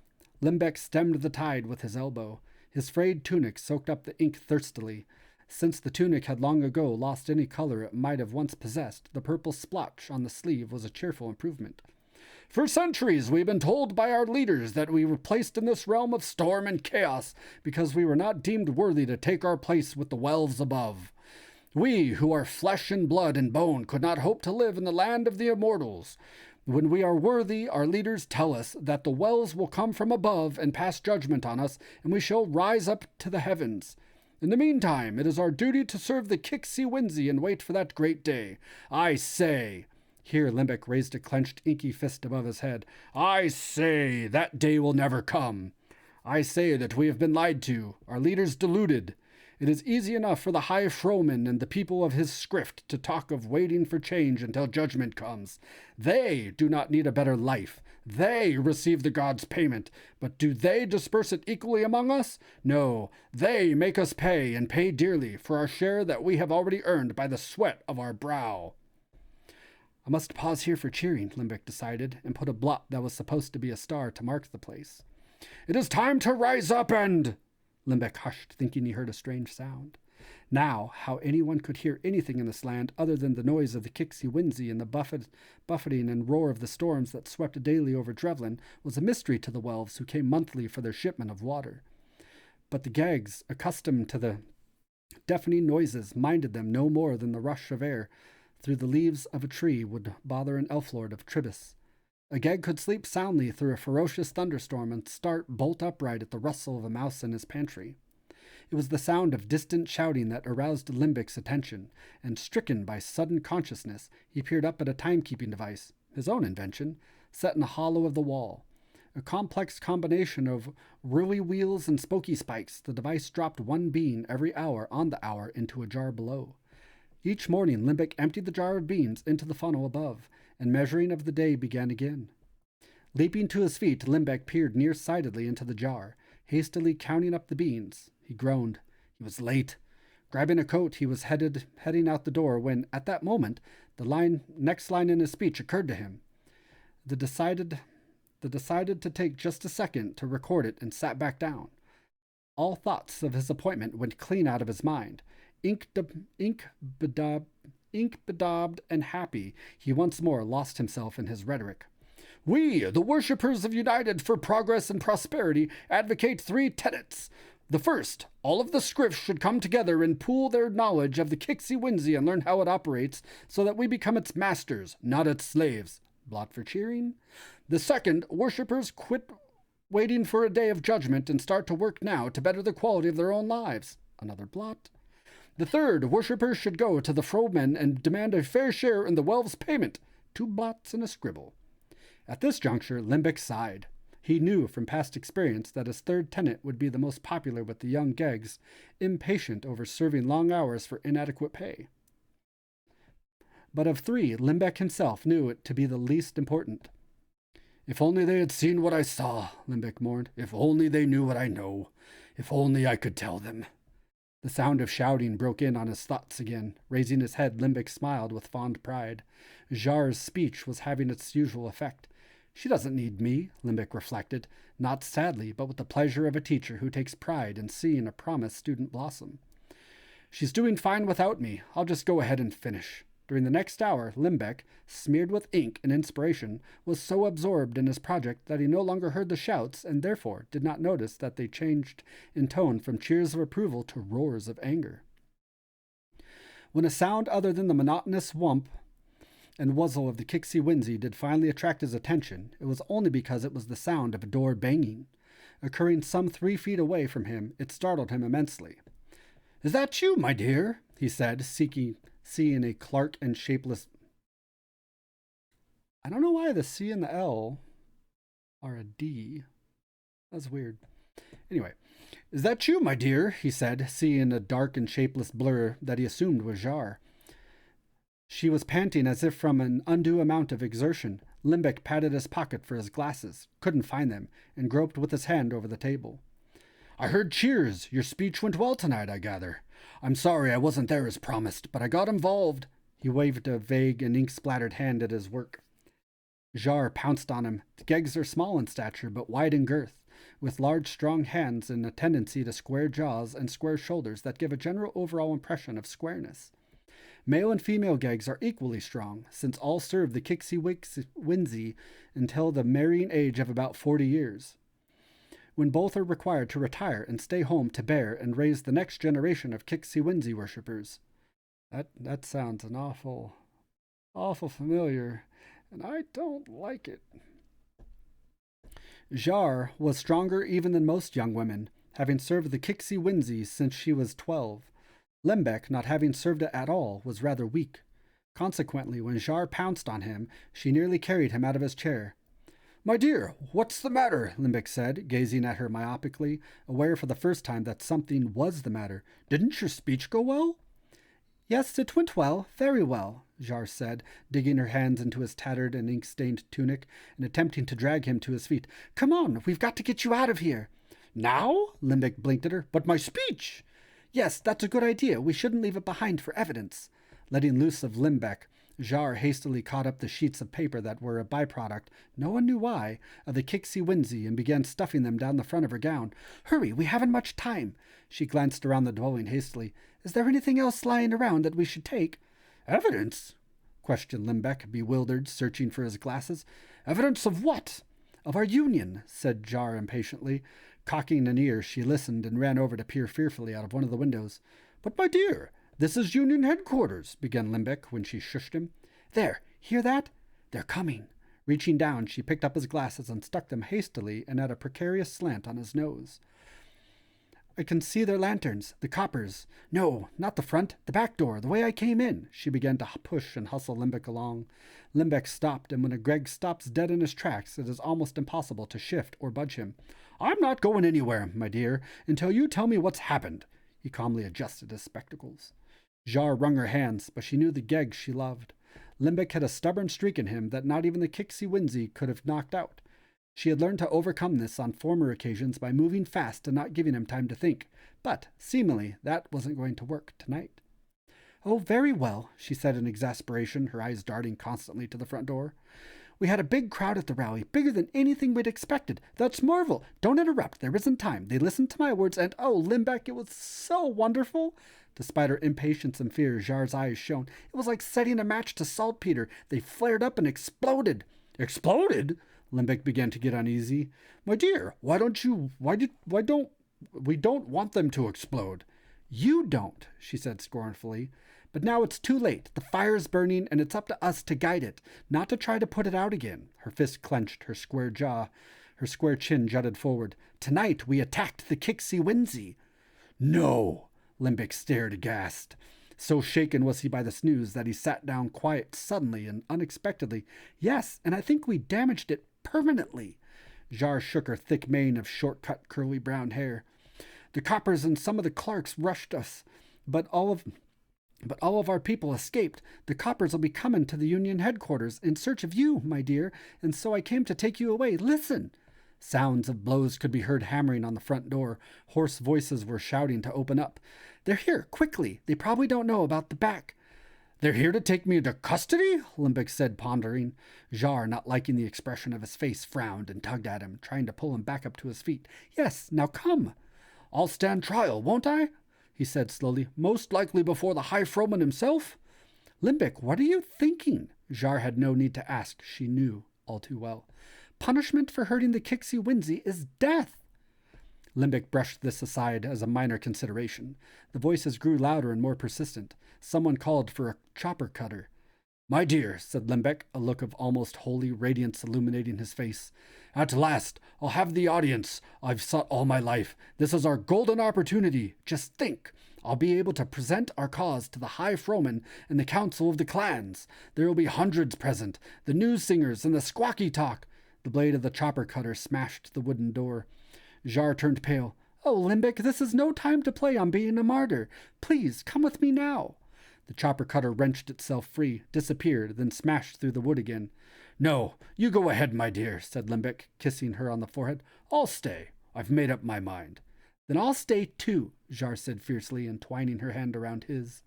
Limbeck stemmed the tide with his elbow. His frayed tunic soaked up the ink thirstily. Since the tunic had long ago lost any color it might have once possessed, the purple splotch on the sleeve was a cheerful improvement. For centuries we've been told by our leaders that we were placed in this realm of storm and chaos because we were not deemed worthy to take our place with the welves above. We, who are flesh and blood and bone, could not hope to live in the land of the immortals. When we are worthy, our leaders tell us that the wells will come from above and pass judgment on us, and we shall rise up to the heavens. In the meantime, it is our duty to serve the Kixie-Winzy and wait for that great day. I say, here Limbeck raised a clenched, inky fist above his head, I say that day will never come. I say that we have been lied to, our leaders deluded. It is easy enough for the High Froman and the people of his script to talk of waiting for change until judgment comes. They do not need a better life. They receive the gods' payment, but do they disperse it equally among us? No, they make us pay, and pay dearly, for our share that we have already earned by the sweat of our brow. I must pause here for cheering, Limbeck decided, and put a blot that was supposed to be a star to mark the place. It is time to rise up and... Limbeck hushed, thinking he heard a strange sound. Now, how anyone could hear anything in this land other than the noise of the Kixie-Winzy and the buffeting and roar of the storms that swept daily over Drevlin was a mystery to the Welves who came monthly for their shipment of water. But the Gegs, accustomed to the deafening noises, minded them no more than the rush of air through the leaves of a tree would bother an elf-lord of Tribus. A Geg could sleep soundly through a ferocious thunderstorm and start bolt upright at the rustle of a mouse in his pantry. It was the sound of distant shouting that aroused Limbeck's attention, and stricken by sudden consciousness, he peered up at a timekeeping device, his own invention, set in the hollow of the wall. A complex combination of ruey wheels and spokey spikes, the device dropped one bean every hour on the hour into a jar below. Each morning Limbeck emptied the jar of beans into the funnel above, and measuring of the day began again. Leaping to his feet, Limbeck peered nearsightedly into the jar, hastily counting up the beans. He groaned. He was late. Grabbing a coat, he was heading out the door when, at that moment, the next line in his speech occurred to him. The decided to take just a second to record it and sat back down. All thoughts of his appointment went clean out of his mind. Ink-bedaubed and happy, he once more lost himself in his rhetoric. We, the worshippers of United for Progress and Prosperity, advocate 3 tenets. The first, all of the scrifts should come together and pool their knowledge of the Kixie-Winzy and learn how it operates, so that we become its masters, not its slaves. Blot for cheering. The second, worshippers quit waiting for a day of judgment and start to work now to better the quality of their own lives. Another blot. The third, worshippers should go to the Fromen and demand a fair share in the Welves' payment. 2 blots and a scribble. At this juncture, Limbeck sighed. He knew from past experience that his third tenant would be the most popular with the young Geggs, impatient over serving long hours for inadequate pay. But of three, Limbeck himself knew it to be the least important. If only they had seen what I saw, Limbeck mourned. If only they knew what I know. If only I could tell them. The sound of shouting broke in on his thoughts again. Raising his head, Limbeck smiled with fond pride. Jar's speech was having its usual effect. She doesn't need me, Limbeck reflected, not sadly, but with the pleasure of a teacher who takes pride in seeing a promised student blossom. She's doing fine without me. I'll just go ahead and finish. During the next hour, Limbeck, smeared with ink and inspiration, was so absorbed in his project that he no longer heard the shouts and therefore did not notice that they changed in tone from cheers of approval to roars of anger. When a sound other than the monotonous whump and wuzzle of the Kixie Winsey did finally attract his attention, it was only because it was the sound of a door banging. Occurring some 3 feet away from him, it startled him immensely. "Is that you, my dear?" he said, seeing a Clark and shapeless... I don't know why the C and the L are a D. That's weird. Anyway, "Is that you, my dear?" he said, seeing a dark and shapeless blur that he assumed was Jar. She was panting as if from an undue amount of exertion. Limbeck patted his pocket for his glasses, couldn't find them, and groped with his hand over the table. "I heard cheers. Your speech went well tonight, I gather. I'm sorry I wasn't there as promised, but I got involved." He waved a vague and ink-splattered hand at his work. Jar pounced on him. The Geggs are small in stature, but wide in girth, with large, strong hands and a tendency to square jaws and square shoulders that give a general overall impression of squareness. Male and female Geggs are equally strong, since all served the Kixie Winsey until the marrying age of about 40 years, when both are required to retire and stay home to bear and raise the next generation of Kixie Winsey worshippers. That sounds an awful familiar, and I don't like it. Jar was stronger even than most young women, having served the Kixie Winsey since she was 12. Limbeck, not having served it at all, was rather weak. Consequently, when Jar pounced on him, she nearly carried him out of his chair. "My dear, what's the matter?" Limbeck said, gazing at her myopically, aware for the first time that something was the matter. "Didn't your speech go well?" "Yes, it went well, very well," Jar said, digging her hands into his tattered and ink-stained tunic and attempting to drag him to his feet. "Come on, we've got to get you out of here." "Now?" Limbeck blinked at her. "But my speech!" "Yes, that's a good idea. We shouldn't leave it behind for evidence." Letting loose of Limbeck, Jar hastily caught up the sheets of paper that were a byproduct, no one knew why, of the Kixie Winsey and began stuffing them down the front of her gown. "Hurry, we haven't much time." She glanced around the dwelling hastily. "Is there anything else lying around that we should take?" "Evidence?" questioned Limbeck, bewildered, searching for his glasses. "Evidence of what?" "Of our union," said Jar impatiently. Cocking an ear, she listened and ran over to peer fearfully out of one of the windows. "But, my dear, this is Union headquarters," began Limbeck when she shushed him. "There, hear that? They're coming." Reaching down, she picked up his glasses and stuck them hastily and at a precarious slant on his nose. "I can see their lanterns, the coppers. No, not the front, the back door, the way I came in." She began to push and hustle Limbeck along. Limbeck stopped, and when a Gregg stops dead in his tracks, it is almost impossible to shift or budge him. "I'm not going anywhere, my dear, until you tell me what's happened." He calmly adjusted his spectacles. Jar wrung her hands, but she knew the Geggs she loved. Limbeck had a stubborn streak in him that not even the Kixie Winsey could have knocked out. She had learned to overcome this on former occasions by moving fast and not giving him time to think, but, seemingly, that wasn't going to work tonight. "Oh, very well," she said in exasperation, her eyes darting constantly to the front door. "We had a big crowd at the rally, bigger than anything we'd expected. That's Marvel. Don't interrupt. There isn't time. They listened to my words, and oh, Limbeck, it was so wonderful." Despite her impatience and fear, Jar's eyes shone. "It was like setting a match to saltpeter. They flared up and exploded." "Exploded?" Limbeck began to get uneasy. "My dear, why don't we don't want them to explode." "You don't," she said scornfully. "But now it's too late. The fire's burning, and it's up to us to guide it, not to try to put it out again." Her fist clenched, her square chin jutted forward. "Tonight we attacked the Kixie Winsey." "No!" Limbeck stared aghast. So shaken was he by this news that he sat down quiet suddenly and unexpectedly. "Yes, and I think we damaged it permanently." Jar shook her thick mane of short-cut, curly brown hair. The coppers and some of the clerks rushed us, but all of our people escaped. The coppers will be coming to the Union headquarters in search of you, my dear, and so I came to take you away. Listen! Sounds of blows could be heard hammering on the front door. Hoarse voices were shouting to open up. They're here, quickly. They probably don't know about the back. They're here to take me into custody? Limbic said, pondering. Jar, not liking the expression of his face, frowned and tugged at him, trying to pull him back up to his feet. Yes, now come. I'll stand trial, won't I? He said slowly. Most likely before the High Froman himself? Limbic, what are you thinking? Jar had no need to ask. She knew all too well. Punishment for hurting the Kixie Winsey is death. Limbic brushed this aside as a minor consideration. The voices grew louder and more persistent. Someone called for a chopper cutter. My dear, said Limbic, a look of almost holy radiance illuminating his face. At last, I'll have the audience I've sought all my life. This is our golden opportunity. Just think. I'll be able to present our cause to the High Froman and the Council of the Clans. There will be hundreds present, the news singers and the squawky talk. The blade of the chopper cutter smashed the wooden door. Jar turned pale. Oh, Limbic, this is no time to play on being a martyr. Please, come with me now. The chopper cutter wrenched itself free, disappeared, then smashed through the wood again. No, you go ahead, my dear, said Limbic, kissing her on the forehead. I'll stay. I've made up my mind. Then I'll stay too, Jar said fiercely, entwining her hand around his.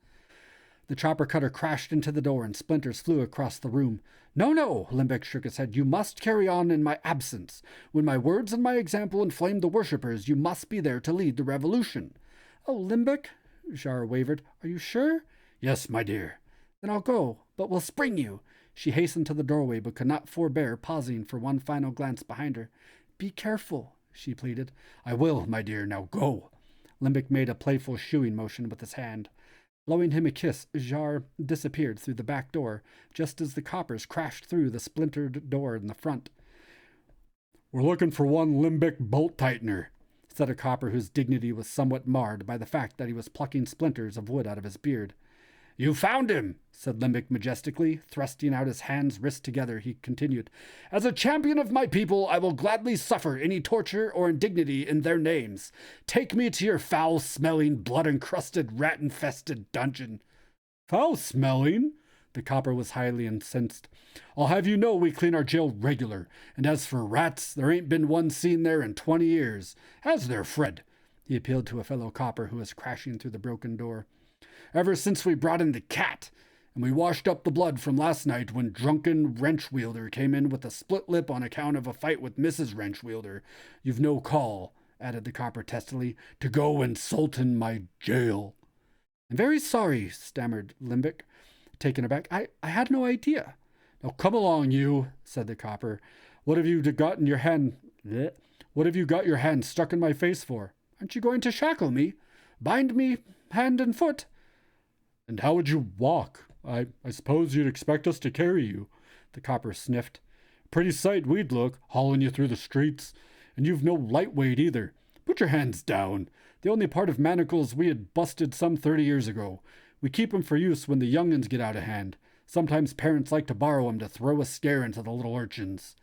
The chopper cutter crashed into the door and splinters flew across the room. No, no, Limbic shook his head. You must carry on in my absence. When my words and my example inflame the worshippers, you must be there to lead the revolution. Oh, Limbic, Jar wavered. Are you sure? Yes, my dear. Then I'll go, but we'll spring you. She hastened to the doorway, but could not forbear pausing for one final glance behind her. Be careful, she pleaded. I will, my dear. Now go. Limbic made a playful shooing motion with his hand. Blowing him a kiss, Jar disappeared through the back door, just as the coppers crashed through the splintered door in the front. We're looking for one Limbic bolt-tightener, said a copper whose dignity was somewhat marred by the fact that he was plucking splinters of wood out of his beard. You found him, said Limbic majestically. Thrusting out his hands wrist together, he continued. As a champion of my people, I will gladly suffer any torture or indignity in their names. Take me to your foul-smelling, blood-encrusted, rat-infested dungeon. Foul-smelling? The copper was highly incensed. I'll have you know we clean our jail regular, and as for rats, there ain't been one seen there in 20 years. Has there, Fred? He appealed to a fellow copper who was crashing through the broken door. Ever since we brought in the cat, and we washed up the blood from last night when drunken wrench-wielder came in with a split lip on account of a fight with Mrs. Wrench-wielder. You've no call, added the copper testily, to go and sultan my jail. I'm very sorry, stammered Limbic, taken aback. I had no idea. Now come along, you, said the copper. What have you got in your hand? What have you got your hand stuck in my face for? Aren't you going to shackle me? Bind me hand and foot? And how would you walk? I suppose you'd expect us to carry you, the copper sniffed. Pretty sight we'd look, hauling you through the streets. And you've no lightweight either. Put your hands down. The only part of manacles we had busted some 30 years ago. We keep 'em for use when the young'uns get out of hand. Sometimes parents like to borrow 'em to throw a scare into the little urchins.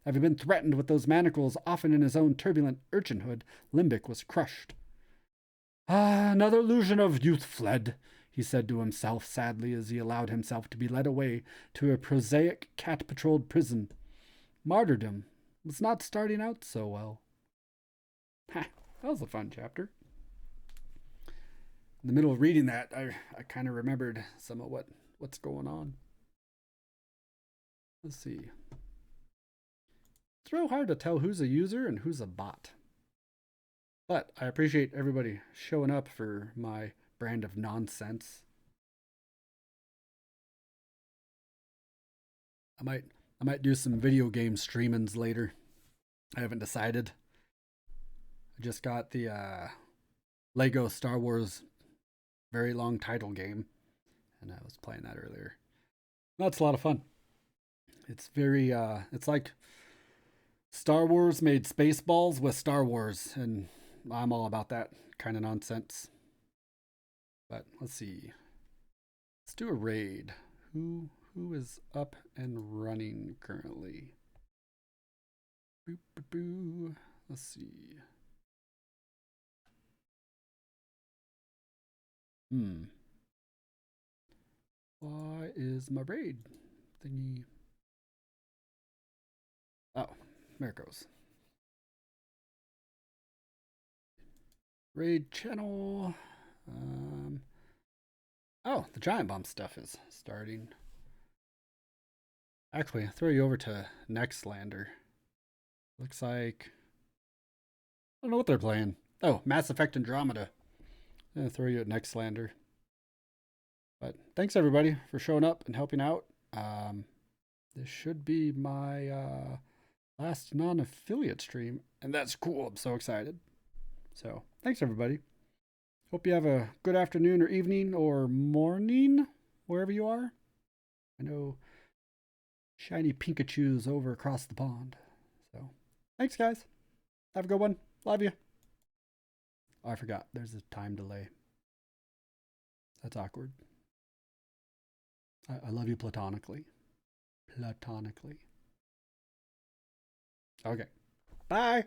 Having been threatened with those manacles often in his own turbulent urchinhood, Limbic was crushed. Ah, another illusion of youth fled, he said to himself sadly as he allowed himself to be led away to a prosaic cat-patrolled prison. Martyrdom was not starting out so well. Ha, that was a fun chapter. In the middle of reading that, I kind of remembered some of what's going on. Let's see. It's real hard to tell who's a user and who's a bot. But I appreciate everybody showing up for my brand of nonsense. I might do some video game streamings later. I haven't decided. I just got the Lego Star Wars very long title game, and I was playing that earlier. That's a lot of fun. It's very it's like Star Wars made Spaceballs with Star Wars, and I'm all about that kind of nonsense. But let's see. Let's do a raid. Who is up and running currently? Boo, boo, boo. Let's see. Why is my raid thingy? Oh, there it goes. Raid channel. Oh, the giant bomb stuff is starting. Actually, I'll throw you over to Nextlander. Looks like I don't know what they're playing. Oh, Mass Effect Andromeda. I'm gonna throw you at Nextlander. But thanks everybody for showing up and helping out. This should be my last non-affiliate stream, and that's cool. I'm so excited. So thanks everybody. Hope you have a good afternoon or evening or morning wherever you are. I know shiny Pikachu's over across the pond. So thanks guys. Have a good one. Love you. Oh, I forgot. There's a time delay. That's awkward. I love you platonically. Platonically. Okay. Bye.